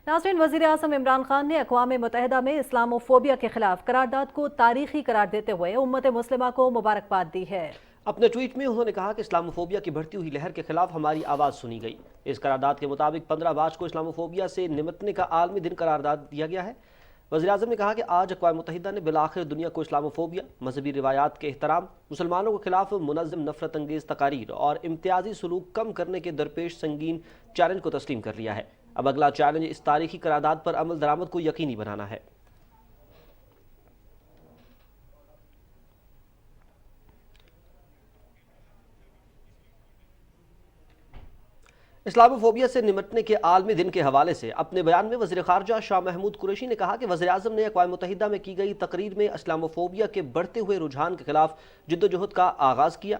नाज़रीन, वज़ीर आज़म इमरान खान ने अक़वाम मुत्तहिदा में इस्लामोफोबिया के खिलाफ करारदाद को तारीखी करार देते हुए उम्मत मुस्लिमा को मुबारकबाद दी है। अपने ट्वीट में उन्होंने कहा कि इस्लामोफोबिया की बढ़ती हुई लहर के खिलाफ हमारी आवाज़ सुनी गई। इस करारदाद के मुताबिक 15 मार्च को इस्लामोफोबिया से निपटने का आलमी दिन करारदाद दिया गया है। वज़ीर आज़म ने कहा कि आज अक़वाम मुत्तहिदा ने बिलाखिर दुनिया को इस्लामोफोबिया, मजहबी रिवायात के एहतराम, मुसलमानों के खिलाफ मुनज़्ज़म नफरत अंगेज़ तकारीर और इम्तियाजी सलूक कम करने के दरपेश संगीन चैलेंज को तस्लीम कर लिया है। अब अगला चैलेंज इस तारीखी करारदाद पर अमल दरामद को यकीनी बनाना है। इस्लामोफोबिया से निपटने के आलमी दिन के हवाले से अपने बयान में वज़ीर ख़ारजा शाह महमूद कुरैशी ने कहा कि वज़ीर आज़म ने अक़वाम मुत्तहिदा में की गई तकरीर में इस्लामोफोबिया के बढ़ते हुए रुझान के खिलाफ जिद्दोजहद का आगाज़ किया।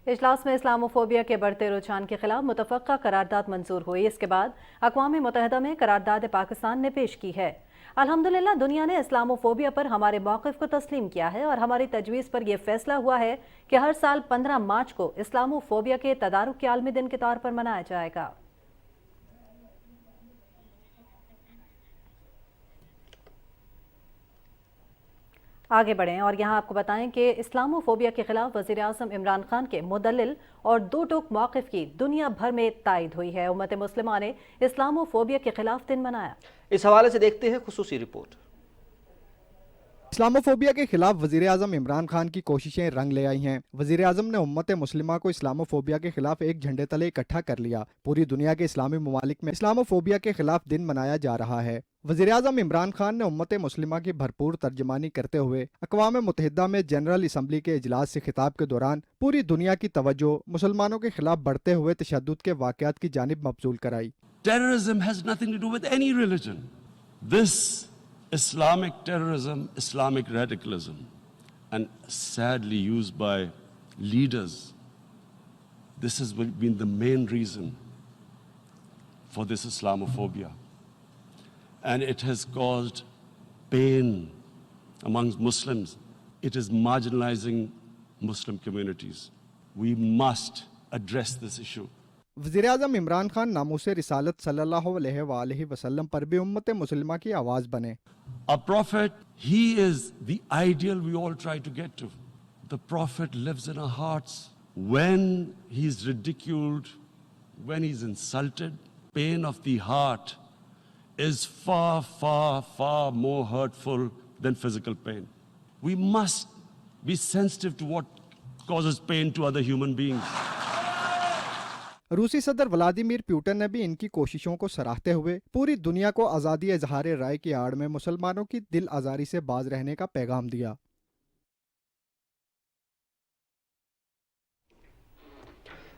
इजलास में इस्लामोफोबिया के बढ़ते रुझान के खिलाफ मुतफ़क्का करारदाद मंजूर हुई। इसके बाद अक़वाम मुत्तहिदा में करारदाद पाकिस्तान ने पेश की है। अल्हम्दुलिल्लाह, दुनिया ने इस्लामोफोबिया पर हमारे मौक़िफ़ को तस्लीम किया है और हमारी तजवीज़ पर यह फैसला हुआ है कि हर साल 15 मार्च को इस्लामोफोबिया के तदारुक के आलमी दिन के तौर पर मनाया जाएगा। आगे बढ़ें और यहाँ आपको बताएं कि इस्लामोफोबिया के खिलाफ वज़ीर आज़म इमरान खान के मुदल्लिल और दो टोक मौक़िफ़ की दुनिया भर में तायद हुई है। उम्मत मुस्लिमा ने इस्लामोफोबिया के खिलाफ दिन मनाया। इस हवाले से देखते हैं खुसूसी रिपोर्ट। इस्लामोफोबिया के खिलाफ वज़ीर आज़म इमरान खान की कोशिशें रंग ले आई हैं। वज़ीर आज़म ने उम्मत मुस्लिमा को इस्लामोफोबिया के खिलाफ एक झंडे तले इकट्ठा कर लिया। पूरी दुनिया के इस्लामी ममालिक में इस्लामोफोबिया के खिलाफ दिन मनाया जा रहा है। वज़ीर आज़म इमरान खान ने उम्मत मुस्लिमा की भरपूर तर्जमानी करते हुए अक़वाम मुत्तहिदा में जनरल असम्बली के इजलास से खिताब के दौरान पूरी दुनिया की तवज्जो मुसलमानों के खिलाफ बढ़ते हुए तशद्दुद के वाक़यात की जानिब मबज़ूल कराई। Terrorism has nothing to do with any religion. This Islamic terrorism, Islamic radicalism, and sadly used by leaders, this has been the main reason for this Islamophobia. And it has caused pain amongst Muslims. It is marginalizing Muslim communities. We must address this issue. वज़ीर आज़म इमरान खान नामूसे रिसालत सल्लल्लाहु अलैहि वसल्लम पर भी उम्मत मुस्लिमा की आवाज़ बने। Our Prophet, he is the ideal we all try to get to. The Prophet lives in our hearts. When he's ridiculed, when he's insulted, pain of the heart is far, far, far more hurtful than physical pain. We must be sensitive to what causes pain to other human beings. روسی صدر Vladimir Putin نے بھی ان کی کوششوں کو سراہتے ہوئے پوری دنیا کو آزادی اظہار رائے کی آڑ میں مسلمانوں کی دل آزاری سے باز رہنے کا پیغام دیا۔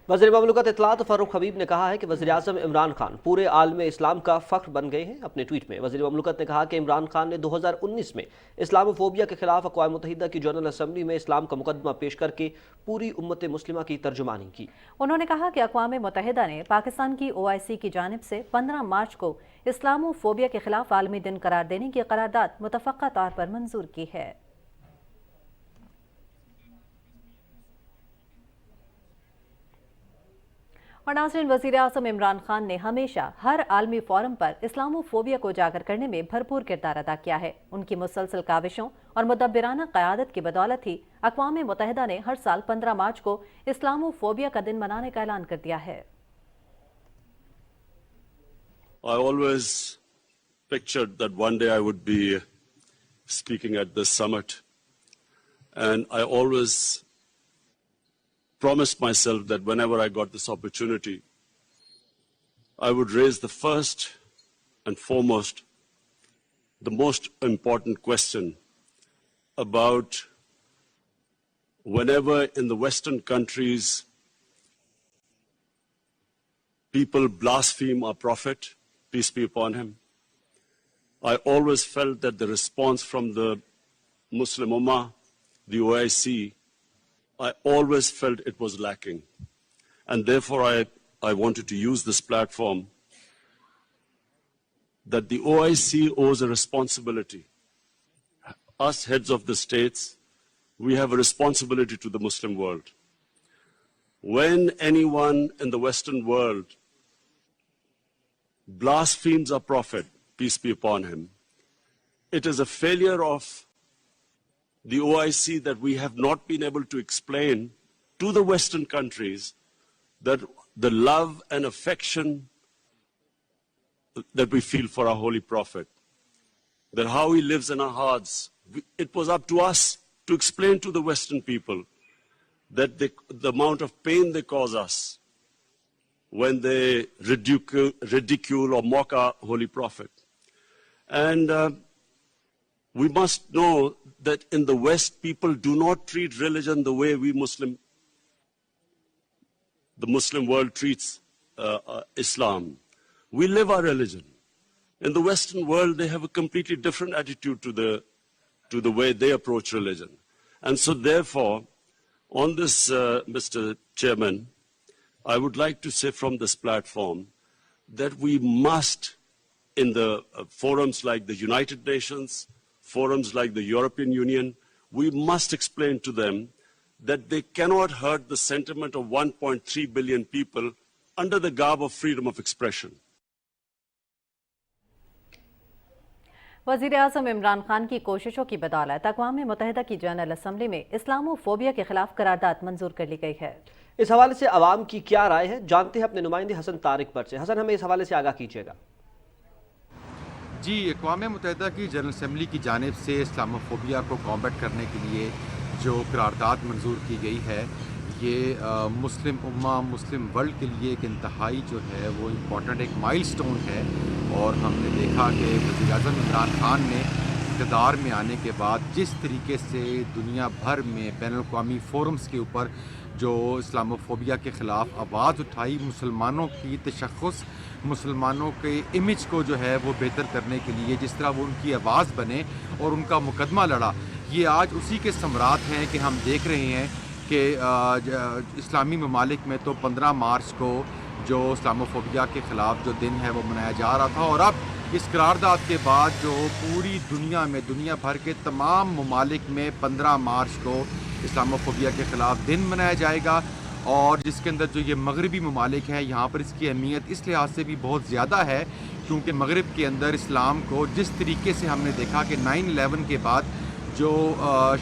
وزیر مملکت اطلاعات فاروق حبیب نے کہا ہے کہ وزیر اعظم عمران خان پورے عالم اسلام کا فخر بن گئے ہیں۔ اپنے ٹویٹ میں وزیر مملکت نے کہا کہ عمران خان نے 2019 میں اسلام فوبیا کے خلاف اقوام متحدہ کی جنرل اسمبلی میں اسلام کا مقدمہ پیش کر کے پوری امت مسلمہ کی ترجمانی کی۔ انہوں نے کہا کہ اقوام متحدہ نے پاکستان کی OIC کی جانب سے 15 مارچ کو اسلام فوبیا کے خلاف عالمی دن قرار دینے کی قرارداد متفقہ طور پر منظور کی ہے۔ اور ناظرین، وزیر اعظم عمران خان نے ہمیشہ ہر عالمی فورم پر اسلامو فوبیا کو اجاگر کرنے میں بھرپور کردار ادا کیا ہے۔ ان کی مسلسل کاوشوں اور مدبرانہ قیادت کی بدولت ہی اقوام متحدہ نے ہر سال 15 مارچ کو اسلامو فوبیا کا دن منانے کا اعلان کر دیا ہے۔ I always pictured that one day I would be speaking at this summit, and I always promised myself that whenever I got this opportunity, I would raise the first and foremost, the most important question about whenever in the Western countries people blaspheme our Prophet, peace be upon him, I always felt that the response from the Muslim Ummah, the OIC, I always felt it was lacking. And therefore I wanted to use this platform that the OIC owes a responsibility. Us heads of the states, we have a responsibility to the Muslim world. When anyone in the Western world blasphemes our Prophet, peace be upon him, it is a failure of the OIC that we have not been able to explain to the Western countries that the love and affection that we feel for our Holy Prophet, that how he lives in our hearts, it was up to us to explain to the Western people that the amount of pain they cause us when they ridicule or mock our Holy Prophet. And we must know that in the West, people do not treat religion the way the Muslim world treats Islam. We live our religion. In the Western world, they have a completely different attitude to the way they approach religion. And so therefore, on this, Mr. Chairman, I would like to say from this platform that we must, in the forums like the United Nations, forums like the European Union, we must explain to them that they cannot hurt the sentiment of 1.3 billion people under the garb of freedom of expression. وزیر اعظم عمران خان کی کوششوں کی بدولت اقوام متحدہ کی general assembly میں اسلامو فوبیا کے خلاف قرارداد منظور کر لی گئی ہے۔ اس حوالے سے عوام کی کیا رائے ہے، جانتے ہیں اپنے نمائندے حسن طارق پر سے۔ حسن، ہمیں اس حوالے سے آگاہ کیجیے گا۔ جی، اقوام متحدہ کی جنرل اسمبلی کی جانب سے اسلامو فوبیا کو کامبیٹ کرنے کے لیے جو قرارداد منظور کی گئی ہے، یہ مسلم امہ، مسلم ورلڈ کے لیے ایک انتہائی جو ہے وہ امپورٹنٹ ایک مائل سٹون ہے۔ اور ہم نے دیکھا کہ وزیر اعظم عمران خان نے اقتدار میں آنے کے بعد جس طریقے سے دنیا بھر میں بین الاقوامی فورمز کے اوپر جو اسلامو فوبیا کے خلاف آواز اٹھائی، مسلمانوں کی تشخص، مسلمانوں کے امیج کو جو ہے وہ بہتر کرنے کے لیے جس طرح وہ ان کی آواز بنے اور ان کا مقدمہ لڑا، یہ آج اسی کے ثمرات ہیں کہ ہم دیکھ رہے ہیں کہ اسلامی ممالک میں تو 15 مارچ کو جو اسلامو فوبیا کے خلاف جو دن ہے وہ منایا جا رہا تھا، اور اب اس قرارداد کے بعد جو پوری دنیا میں، دنیا بھر کے تمام ممالک میں 15 مارچ کو اسلامو فوبیا کے خلاف دن منایا جائے گا، اور جس کے اندر جو یہ مغربی ممالک ہیں یہاں پر اس کی اہمیت اس لحاظ سے بھی بہت زیادہ ہے کیونکہ مغرب کے اندر اسلام کو جس طریقے سے ہم نے دیکھا کہ 9/11 کے بعد جو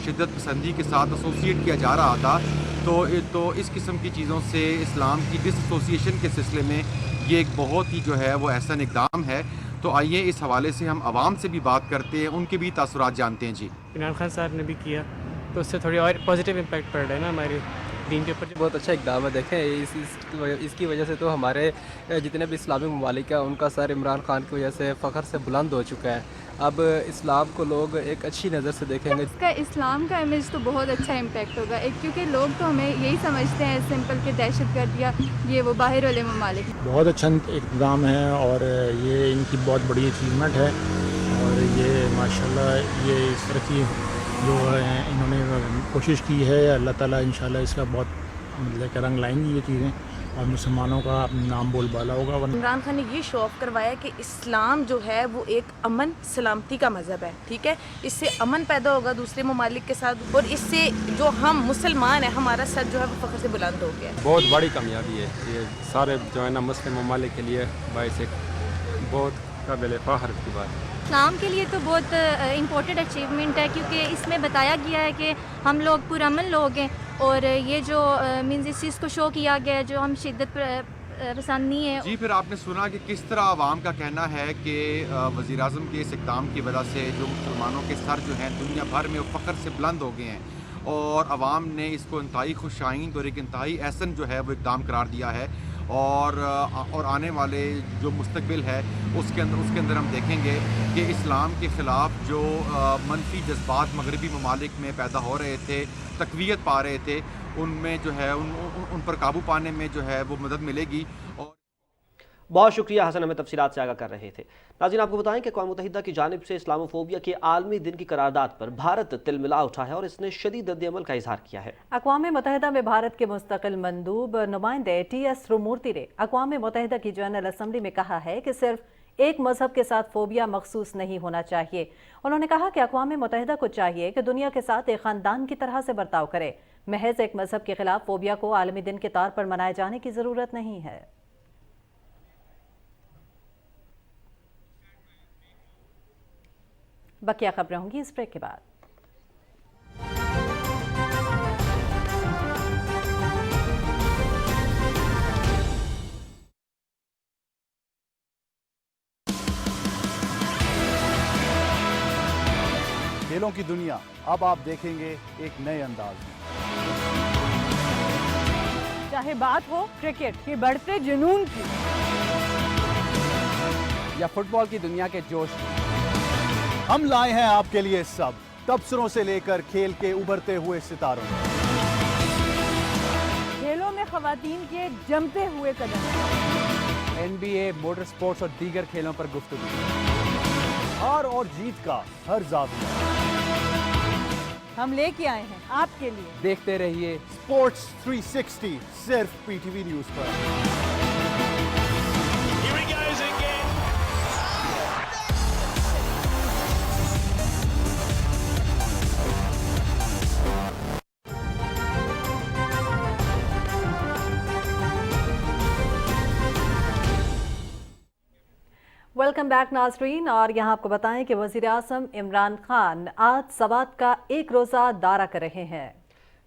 شدت پسندی کے ساتھ ایسوسیٹ کیا جا رہا تھا، تو اس قسم کی چیزوں سے اسلام کی ڈس ایسوسیشن کے سلسلے میں یہ ایک بہت ہی جو ہے وہ احسن اقدام ہے۔ تو آئیے اس حوالے سے ہم عوام سے بھی بات کرتے ہیں، ان کے بھی تاثرات جانتے ہیں۔ جی، عمران خان صاحب نے بھی کیا تو اس سے تھوڑی اور پازیٹیو امپیکٹ پڑ رہا ہے نا ہماری ग्रीन पेपर बहुत अच्छा इकदाम है। देखें इसकी वजह से तो हमारे जितने भी इस्लामी ममालिक हैं उनका सर इमरान खान की वजह से फ़ख्र से बुलंद हो चुका है। अब इस्लाम को लोग एक अच्छी नज़र से देखेंगे। इसका इस्लाम का इमेज तो बहुत अच्छा इम्पैक्ट होगा, क्योंकि लोग तो हमें यही समझते हैं सिंपल के दहशतगर्द या ये वो बाहर वाले ममालिक। बहुत अच्छा इक़दाम है और ये इनकी बहुत बड़ी अचीवमेंट है और ये माशाल्लाह ये इस तरह की जो है इन्होंने कोशिश की है, अल्लाह ताला इंशाल्लाह इसका बहुत मतलब रंग लाएंगी ये चीज़ें और मुसलमानों का नाम बोलबाला होगा। इमरान खान ने ये शो ऑफ करवाया कि इस्लाम जो है वो एक अमन सलामती का मज़हब है, ठीक है। इससे अमन पैदा होगा दूसरे ममालिक के साथ और इससे जो हम मुसलमान हैं हमारा सर जो है वो फ़ख्र से बुलंद हो गया। बहुत बड़ी कामयाबी है ये सारे जो है ना मुस्लिम ममालिक के लिए, बाइस एक बहुत काबिल फ़ख्र की बात है। इस्लाम के लिए तो बहुत इम्पोर्टेंट अचीवमेंट है, क्योंकि इसमें बताया गया है कि हम लोग पुरअमन लोग हैं और ये जो मीन्स इस चीज़ को शो किया गया है जो हम शिद्दत पसंद नहीं है। जी, फिर आपने सुना कि किस तरह आवाम का कहना है कि वज़ीर आज़म के इस इक़दाम की वजह से जो मुसलमानों के सर जो हैं दुनिया भर में वो फ़ख्र से बुलंद हो गए हैं और आवाम ने इसको इंतहाई खुशाइंद और एक इंतहाई एहसन जो है वो इक़दाम करार दिया है और आने वाले जो मुस्तकबिल है उसके अंदर हम देखेंगे कि इस्लाम के ख़िलाफ़ जो मनफी जज्बात मगरबी ममालिक में पैदा हो रहे थे, तक़वियत पा रहे थे, उनमें जो है उन पर काबू पाने में जो है वो मदद मिलेगी। और बहुत शुक्रिया हसन, हमें तफसीलात से आगाह कर रहे थे। नाज़रीन, आपको बताएं कि अक़वाम मुत्तहिदा की जानिब से इस्लामोफोबिया के आलमी दिन की करारदाद पर भारत तिलमिला उठा है और इसने शदीद रद्द-ए-अमल का इजहार किया है। अक़वाम मुत्तहिदा में भारत के मुस्तकिल मंदूब नुमाइंदे टी.एस. त्रिमूर्ति ने अक़वाम मुत्तहिदा की जनरल असम्बली में कहा है कि सिर्फ एक मजहब के साथ फोबिया मखसूस नहीं होना चाहिए। उन्होंने कहा कि अक़वाम मुत्तहिदा को चाहिए कि दुनिया के साथ एक ख़ानदान की तरह से बर्ताव करे। महज एक मजहब के खिलाफ फोबिया को आलमी दिन के तौर पर मनाए जाने की ज़रूरत नहीं है। बकिया खबरें होंगी इस ब्रेक के बाद। खेलों की दुनिया अब आप देखेंगे एक नए अंदाज में। चाहे बात हो क्रिकेट के बढ़ते जुनून की या फुटबॉल की दुनिया के जोश की, हम लाए हैं आपके लिए सब, तबसरों से लेकर खेल के उभरते हुए सितारों। खेलों में खवातीन के जमते हुए कदम, NBA, मोटर स्पोर्ट्स और दीगर खेलों पर गुफ्तगू, हार और जीत का हर जाविया हम लेके आए हैं आपके लिए। देखते रहिए स्पोर्ट्स 360 सिर्फ PTV न्यूज़ पर। वेलकम बैक नाज़रीन, और यहाँ आपको बताएं कि वज़ीर आज़म इमरान खान आज सवात का एक रोज़ा दौरा कर रहे हैं।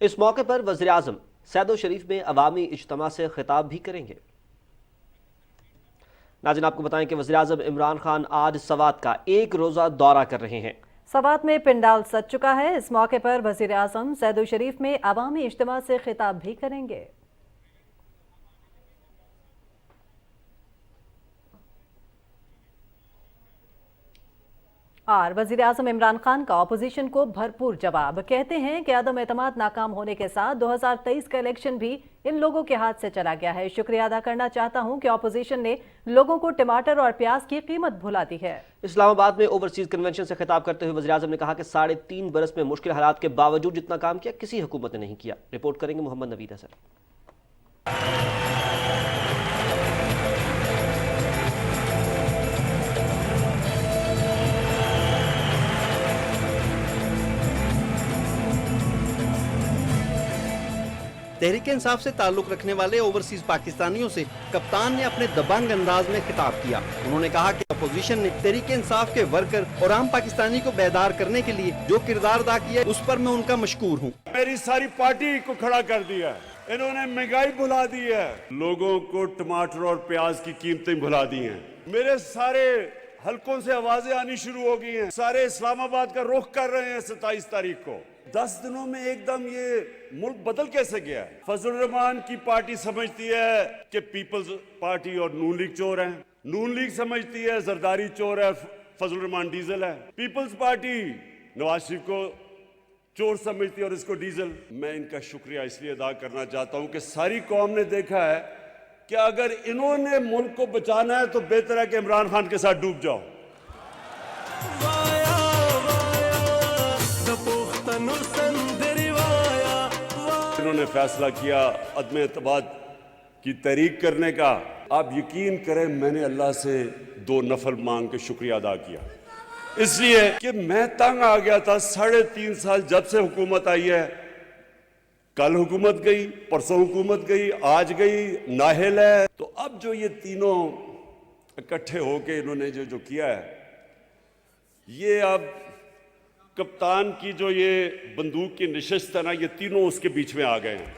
इस मौके पर वज़ीर आज़म सैदो शरीफ में अवामी इज्तिमा से खिताब भी करेंगे। नाज़रीन, आपको बताएं कि वज़ीर आज़म इमरान खान आज सवात का एक रोज़ा दौरा कर रहे हैं। सवात में पिंडाल सज चुका है। इस मौके पर वज़ीर आज़म सैदो शरीफ में अवामी इज्तिमा से खिताब भी करेंगे। और वज़ीर आज़म इमरान खान का अपोजिशन को भरपूर जवाब। कहते हैं कि अदम एतमाद नाकाम होने के साथ 2023 का इलेक्शन भी इन लोगों के हाथ से चला गया है। शुक्रिया अदा करना चाहता हूं कि अपोजिशन ने लोगों को टमाटर और प्याज की कीमत भुला दी है। इस्लामाबाद में ओवरसीज कन्वेंशन से खिताब करते हुए वज़ीर आज़म ने कहा कि 3.5 बरस में मुश्किल हालात के बावजूद जितना काम किया किसी हुकूमत ने नहीं किया। रिपोर्ट करेंगे मोहम्मद नवीद हसन। तहरीक इंसाफ से ताल्लुक रखने वाले ओवरसीज पाकिस्तानियों से कप्तान ने अपने दबंग अंदाज में खिताब किया। उन्होंने कहा कि अपोजिशन ने तहरीक इंसाफ के वर्कर और आम पाकिस्तानी को बेदार करने के लिए जो किरदार अदा किया उस पर मैं उनका मशकूर हूँ। मेरी सारी पार्टी को खड़ा कर दिया है, इन्होंने महंगाई भुला दी है, लोगों को टमाटर और प्याज की कीमतें भुला दी हैं। मेरे सारे हलकों से आवाजें आनी शुरू हो गई हैं। सारे इस्लामाबाद का रुख कर रहे हैं 27 तारीख को। 10 दिनों में एकदम ये मुल्क बदल कैसे गया है? फजल रहमान की पार्टी समझती है कि पीपल्स पार्टी और नून लीग चोर हैं। नून लीग समझती है जरदारी चोर है, फजल रहमान डीजल है। पीपल्स पार्टी नवाज शरीफ को चोर समझती है और इसको डीजल। मैं इनका शुक्रिया इसलिए अदा करना चाहता हूं कि सारी कौम ने देखा है कि अगर इन्होंने मुल्क को बचाना है तो बेहतर है कि इमरान खान के साथ डूब जाओ। इन्होंने फैसला किया अदम एतमाद की तहरीक करने का। आप यकीन करें मैंने अल्लाह से 2 नफल मांग के शुक्रिया अदा किया, इसलिए कि मैं तंग आ गया था। 3.5 साल जब से हुकूमत आई है, कल हुकूमत गई, परसों हुकूमत गई, आज गई, नाहिल है। तो अब जो ये तीनों इकट्ठे होके इन्होंने जो किया है, ये अब कप्तान की जो ये बंदूक की निशस्त है ना, ये तीनों उसके बीच में आ गए हैं।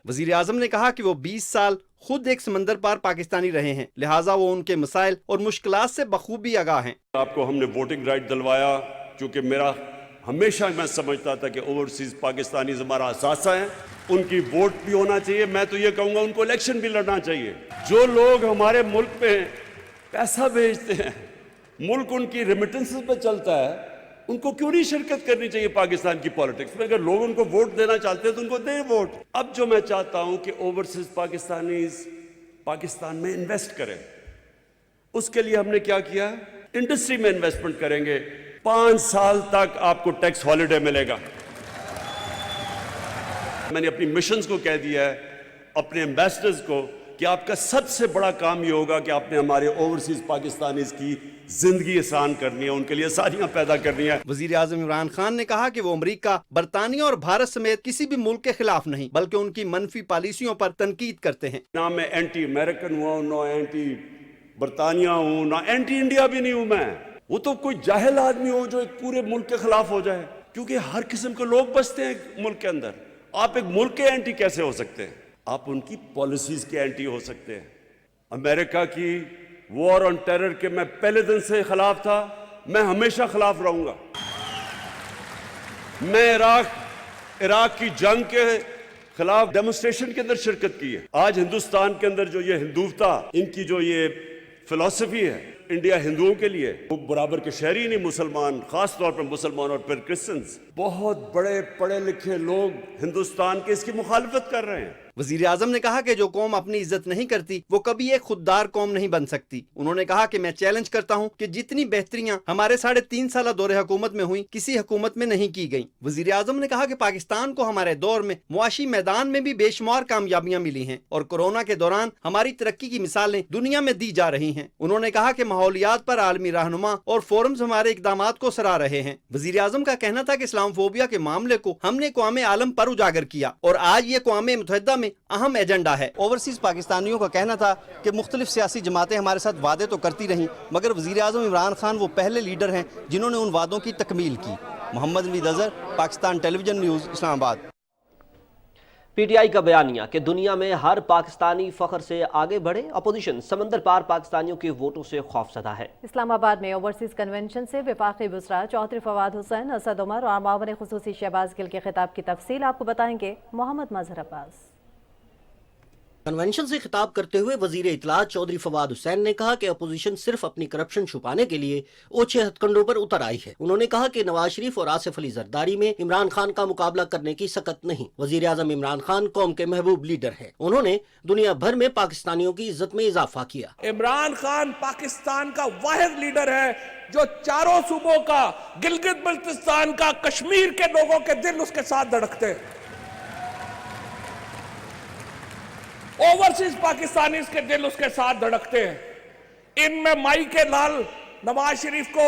वजीर आजम ने कहा कि वो 20 साल खुद एक समंदर पार पाकिस्तानी रहे हैं, लिहाजा वो उनके मसाइल और मुश्किलात से बखूबी आगाह हैं। आपको हमने वोटिंग राइट दिलवाया क्योंकि मेरा हमेशा मैं समझता था कि ओवरसीज पाकिस्तानी हमारा असासा है, उनकी वोट भी होना चाहिए। मैं तो ये कहूँगा उनको इलेक्शन भी लड़ना चाहिए। जो लोग हमारे मुल्क में पैसा भेजते हैं, मुल्क उनकी रेमिटेंसेस पे चलता है, उनको क्यों नहीं शिरकत करनी चाहिए पाकिस्तान की पॉलिटिक्स में? अगर लोग उनको वोट देना चाहते हैं तो उनको दें वोट। अब जो मैं चाहता हूं कि ओवरसीज पाकिस्तानीज पाकिस्तान में इन्वेस्ट करें, उसके लिए हमने क्या किया? इंडस्ट्री में इन्वेस्टमेंट करेंगे। 5 साल तक आपको टैक्स हॉलिडे मिलेगा। मैंने अपनी मिशंस को कह दिया है, अपने एम्बेसडर्स को, कि आपका सबसे बड़ा काम ये होगा कि आपने हमारे ओवरसीज पाकिस्तानीज की जिंदगी आसान करनी है, उनके लिए आसानियां पैदा करनी है। वजीर आजम इमरान खान ने कहा कि वो अमरीका, बरतानिया और भारत समेत किसी भी मुल्क के खिलाफ नहीं बल्कि उनकी मनफी पॉलिसियों पर तनकीद करते हैं। ना मैं एंटी अमेरिकन हुआ, ना एंटी बरतानिया हूँ, ना एंटी इंडिया भी नहीं हूँ मैं। वो तो कोई जाहिल आदमी हो जो एक पूरे मुल्क के खिलाफ हो जाए, क्योंकि हर किस्म के लोग बसते हैं मुल्क के अंदर। आप एक मुल्क के एंटी कैसे हो सकते हैं? आप उनकी पॉलिसीज के एंटी हो सकते हैं। अमेरिका की वॉर ऑन टेरर के मैं पहले दिन से खिलाफ था, मैं हमेशा खिलाफ रहूंगा। मैं इराक की जंग के खिलाफ डेमोन्स्ट्रेशन के अंदर शिरकत की है। आज हिंदुस्तान के अंदर जो ये हिंदुत्वता, इनकी जो ये फिलॉसफी है, इंडिया हिंदुओं के लिए, वो बराबर के शहरी नहीं, मुसलमान, खास तौर पर मुसलमान और फिर क्रिश्चियंस, बहुत बड़े पढ़े लिखे लोग हिंदुस्तान के इसकी मुखालफत कर रहे हैं। वजीर आजम ने कहा कि जो कौम अपनी इज्जत नहीं करती वो कभी एक खुददार कौम नहीं बन सकती। उन्होंने कहा कि मैं चैलेंज करता हूं कि जितनी बेहतरियां हमारे 3.5 साल दौरे हुकूमत में हुई, किसी हुकूमत में नहीं की गई। वजीर आजम ने कहा कि पाकिस्तान को हमारे दौर में मुआशी मैदान में भी बेशुमार कामयाबियां मिली हैं और कोरोना के दौरान हमारी तरक्की की मिसालें दुनिया में दी जा रही हैं। उन्होंने कहा कि माहौलियात पर आलमी रहनुमा और फोरम्स हमारे इकदामात को सराह रहे हैं। वजीर आजम का कहना था कि इस्लामोफोबिया के मामले को हमने क़ौम आलम पर उजागर किया और आज ये क़ौम मुत्तहिदा में अहम एजेंडा है। ओवरसीज पाकिस्तानियों का कहना था कि मुख्तलिफ सियासी जमातें हमारे साथ वादे तो करती रहीं, मगर वजीर आजम इमरान खान वो पहले लीडर हैं जिन्होंने उन वादों की तकमील की। Mohammad Naveed Azhar, Pakistan television news, Islamabad. PTI का बयानिया कि दुनिया में हर पाकिस्तानी फख्र से आगे बढ़े, अपोजिशन समंदर पार पाकिस्तानियों के वोटों से खौफजदा है। इस्लामाबाद में ओवरसीज कन्वेंशन से वफाकी बुसरा, चौधरी फवाद हुसैन, असद उमर और मावन खुसूसी शहबाज गिल के खिताब की तफसील आपको बताएंगे मोहम्मद मजहर अब्बास। कन्वेंशन से खिताब करते हुए वजीर इत्तलात चौधरी फवाद हुसैन ने कहा कि अपोजिशन सिर्फ अपनी करप्शन छुपाने के लिए ओछे हथकंडों पर उतर आई है। उन्होंने कहा कि नवाज शरीफ और आसिफ अली जरदारी में इमरान खान का मुकाबला करने की सकत नहीं। वजीर आजम इमरान खान कौम के महबूब लीडर है। उन्होंने दुनिया भर में पाकिस्तानियों की इज्जत में इजाफा किया। इमरान खान पाकिस्तान का वाहिद लीडर है जो चारों सूबों का, गिलगित बल्तिस्तान का, कश्मीर के लोगों के दिल उसके साथ धड़कते हैं। ओवरसीज पाकिस्तानी के दिल उसके साथ धड़कते हैं। इनमें माई के लाल नवाज शरीफ को,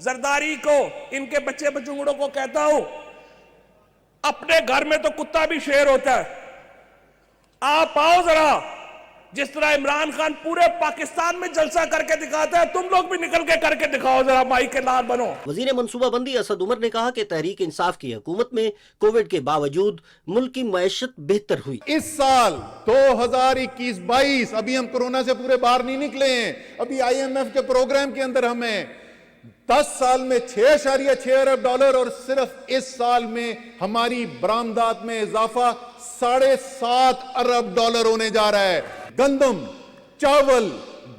जरदारी को, इनके बच्चे बचुंगड़ों को कहता हूं, अपने घर में तो कुत्ता भी शेर होता है। आप आओ जरा जिस तरह इमरान खान पूरे पाकिस्तान में जलसा करके दिखाता है, तुम लोग भी निकल के करके दिखाओ, जरा माई के लाल बनो। वजीर मनसूबाबंदी असद उमर ने कहा कि तहरीक इंसाफ की हुकूमत में कोविड के बावजूद मुल्क की मैशत बेहतर हुई। इस साल 2021-22 अभी हम कोरोना से पूरे बाहर नहीं निकले हैं। अभी IMF के प्रोग्राम के अंदर हमें 10 साल में $6.6 अरब और सिर्फ इस साल में हमारी बरामदात में इजाफा $7.5 अरब होने जा रहा है। गंदम, चावल,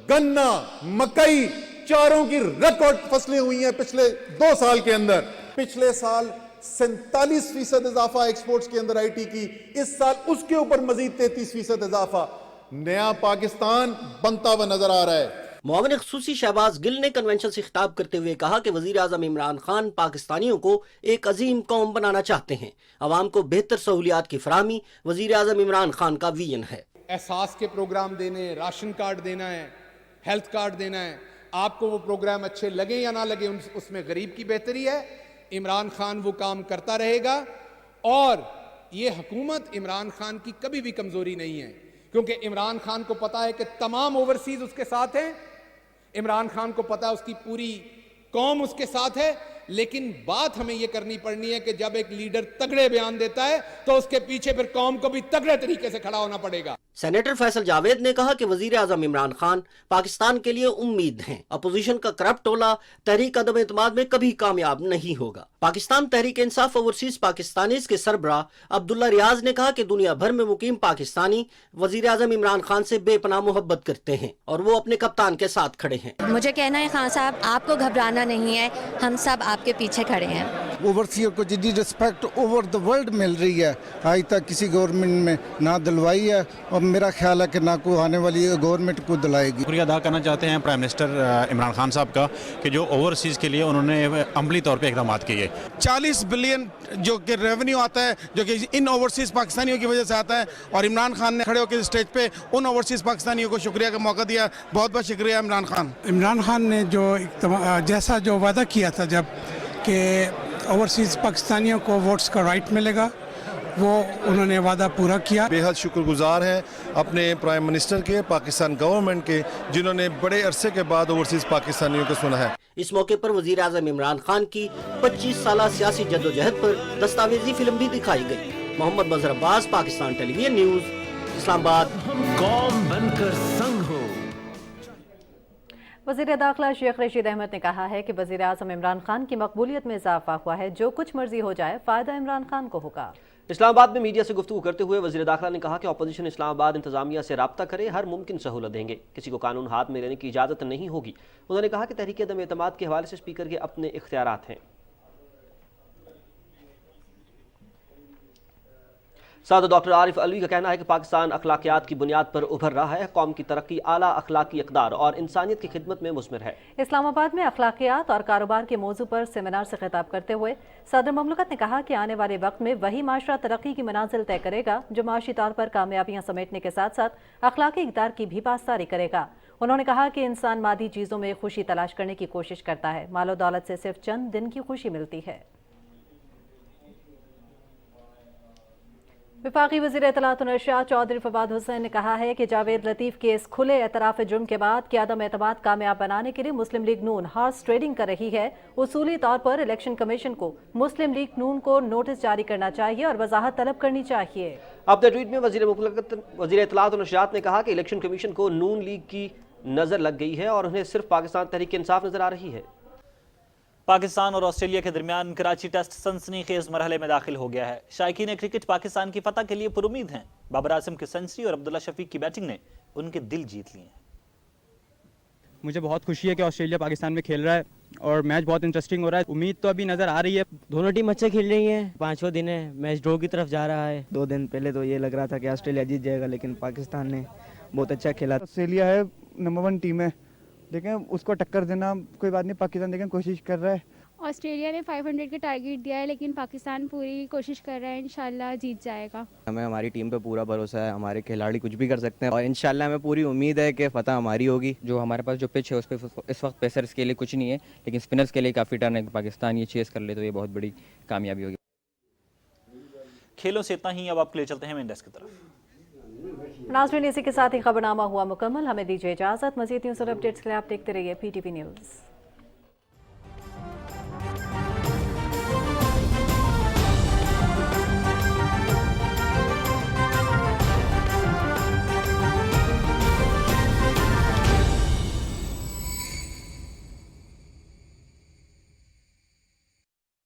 गन्ना, मकई, चारों की रिकॉर्ड फसलें हुई हैं पिछले 2 साल के अंदर। पिछले साल 47% इजाफा एक्सपोर्ट्स के अंदर IT की, इस साल उसके ऊपर मजीद 33% इजाफा। नया पाकिस्तान बनता हुआ नजर आ रहा है। मुआविन ख़ुसूसी शहबाज गिल ने कन्वेंशन से खिताब करते हुए कहा कि वज़ीर आज़म इमरान खान पाकिस्तानियों को एक अजीम कौम बनाना चाहते हैं। अवाम को बेहतर सहूलियात की फराहमी वज़ीर आज़म इमरान खान का विजन है। एहसास के प्रोग्राम देने, राशन कार्ड देना है, हेल्थ कार्ड देना है। आपको वो प्रोग्राम अच्छे लगे या ना लगे, उसमें गरीब की बेहतरी है। इमरान खान वो काम करता रहेगा और ये हुकूमत इमरान खान की कभी भी कमज़ोरी नहीं है, क्योंकि इमरान खान को पता है कि तमाम ओवरसीज उसके साथ हैं। इमरान खान को पता है उसकी पूरी कौम उसके साथ है। लेकिन बात हमें यह करनी पड़नी है कि जब एक लीडर तगड़े बयान देता है तो उसके पीछे फिर कौम को भी तगड़े तरीके से खड़ा होना पड़ेगा। सेनेटर फैसल जावेद ने कहा कि वजीर आजम इमरान खान पाकिस्तान के लिए उम्मीद हैं। अपोजिशन का करप्ट टोला तहरीक अदम एतमाद में कभी कामयाब नहीं होगा। पाकिस्तान तहरीक इंसाफ ओवरसीज पाकिस्तानीज के सरबराह अब्दुल्ला रियाज ने कहा कि दुनिया भर में मुकीम पाकिस्तानी वजीर आजम इमरान खान से बेपनाह मोहब्बत करते हैं और वो अपने कप्तान के साथ खड़े हैं। मुझे कहना है खान साहब, आपको घबराना नहीं है, हम सब आपके पीछे खड़े हैं। ओवरसीयर को जितनी रिस्पेक्ट ओवर द वर्ल्ड मिल रही है, आज तक किसी गवर्नमेंट में ना दिलवाई है और मेरा ख्याल है कि ना को आने वाली गवर्नमेंट को दिलाएगी। शुक्रिया अदा करना चाहते हैं प्राइम मिनिस्टर इमरान खान साहब का कि जो ओवरसीज़ के लिए उन्होंने अमली तौर पे इकदाम किए। 40 बिलियन जो कि रेवेन्यू आता है, जो कि इन ओवरसीज़ पाकिस्तानियों की वजह से आता है, और इमरान खान ने खड़े होकर स्टेज पे उन ओवरसीज़ पाकिस्तानियों को शुक्रिया का मौका दिया। बहुत बहुत शुक्रिया इमरान खान। इमरान खान ने जो जैसा जो वादा किया था जब कि ओवरसीज़ पाकिस्तानियों को वोट्स का राइट मिलेगा, वो उन्होंने वादा पूरा किया। बेहद शुक्रगुजार हैं अपने प्राइम मिनिस्टर के, पाकिस्तान गवर्नमेंट के, जिन्होंने बड़े अरसे के बाद ओवरसीज़ पाकिस्तानियों को सुना है। इस मौके पर वजीर आज़म इमरान खान की 25 साल सियासी जद्दोजहद पर दस्तावेजी फिल्म भी दिखाई गई। मोहम्मद मजहर अब्बास, पाकिस्तान टेलीविजन न्यूज़, इस्लामाबाद। कौम बनकर संग हो। वज़ीर दाखिला शेख रशीद अहमद ने कहा है कि वज़ीर आज़म इमरान खान की मकबूलियत में इजाफा हुआ है। जो कुछ मर्जी हो जाए, फ़ायदा इमरान खान को होगा। इस्लामाबाद में मीडिया से गुफ्तगू करते हुए वज़ीर दाखिला ने कहा कि अपोजिशन इस्लामाबाद इंतजामिया से राब्ता करे, हर मुमकिन सहूलत देंगे, किसी को कानून हाथ में लेने की इजाज़त नहीं होगी। उन्होंने कहा कि तहरीक अदम एतमाद के हवाले से स्पीकर के अपने इख्तियारात हैं। साथ डॉक्टर आरिफ अलवी का कहना है कि पाकिस्तान अखलाकियात की बुनियाद पर उभर रहा है। कौम की तरक्की आला अखलाकी इक़दार और इंसानियत की खिदमत में मुस्मिर है। इस्लामाबाद में अखलाकियात और कारोबार के मौजू पर सेमिनार से खिताब करते हुए सदर ममलकत ने कहा कि आने वाले वक्त में वही माशरा तरक्की की मनाजिल तय करेगा जो माशी तौर पर कामयाबियाँ समेटने के साथ साथ अखलाकी इक़दार की भी पासदारी करेगा। उन्होंने कहा कि इंसान मादी चीज़ों में खुशी तलाश करने की कोशिश करता है, मालो दौलत से सिर्फ चंद दिन की खुशी मिलती है। वफाकी वज़ीर इत्तलात और नशरियात चौधरी फवाद हुसैन ने कहा है कि जावेद लतीफ़ के इस खुले एतराफ़ जुर्म के बाद कि अदम एतमाद कामयाब बनाने के लिए मुस्लिम लीग नून हॉर्स ट्रेडिंग कर रही है। उसूली तौर पर इलेक्शन कमीशन को मुस्लिम लीग नून को नोटिस जारी करना चाहिए और वजाहत तलब करनी चाहिए। अपने ट्वीट में वज़ीर इत्तलात और नशरियात ने कहा कि इलेक्शन कमीशन को नून लीग की नज़र लग गई है और उन्हें सिर्फ पाकिस्तान तहरीक इंसाफ नजर आ रही है। पाकिस्तान और ऑस्ट्रेलिया के दरमियान कराची टेस्ट सनसनीखेज मरहले में दाखिल हो गया है। शायकीन क्रिकेट पाकिस्तान की फतह के लिए पुरुमीद हैं। बाबर आसिम की सेंचुरी और अब्दुल्ला शफीक की बैटिंग ने उनके दिल जीत लिए हैं। मुझे बहुत खुशी है कि ऑस्ट्रेलिया पाकिस्तान में खेल रहा है और मैच बहुत इंटरेस्टिंग हो रहा है। उम्मीद तो अभी नजर आ रही है। दोनों टीम अच्छे खेल रही हैं। 5वां दिन है, मैच ड्रॉ की तरफ जा रहा है। 2 दिन पहले तो ये लग रहा था कि ऑस्ट्रेलिया जीत जाएगा, लेकिन पाकिस्तान ने बहुत अच्छा खेला। ऑस्ट्रेलिया है नंबर 1 टीम है, लेकिन उसको टक्कर देना कोई बात नहीं, पाकिस्तान लेकिन कोशिश कर रहा है। ऑस्ट्रेलिया ने 500 का टारगेट दिया है, लेकिन पाकिस्तान पूरी कोशिश कर रहा है, इंशाल्लाह जीत जाएगा। हमें हमारी टीम पे पूरा भरोसा है, हमारे खिलाड़ी कुछ भी कर सकते हैं और इंशाल्लाह हमें पूरी उम्मीद है कि फतह हमारी होगी। जो हमारे पास जो पिच है उस पर इस वक्त पेसर्स के लिए कुछ नहीं है, लेकिन स्पिनर्स के लिए काफ़ी टर्न है। पाकिस्तान ये चेस कर ले तो ये बहुत बड़ी कामयाबी होगी। खेलों से इतना ही, अब आपके लिए चलते हैं मेन डेस्क की तरफ। नाज़रीन, इसी के साथ ही खबरनामा हुआ मुकम्मल। हमें दीजिए इजाज़त। मज़ीद न्यूज़ और अपडेट्स के लिए आप देखते रहिए PTV न्यूज़।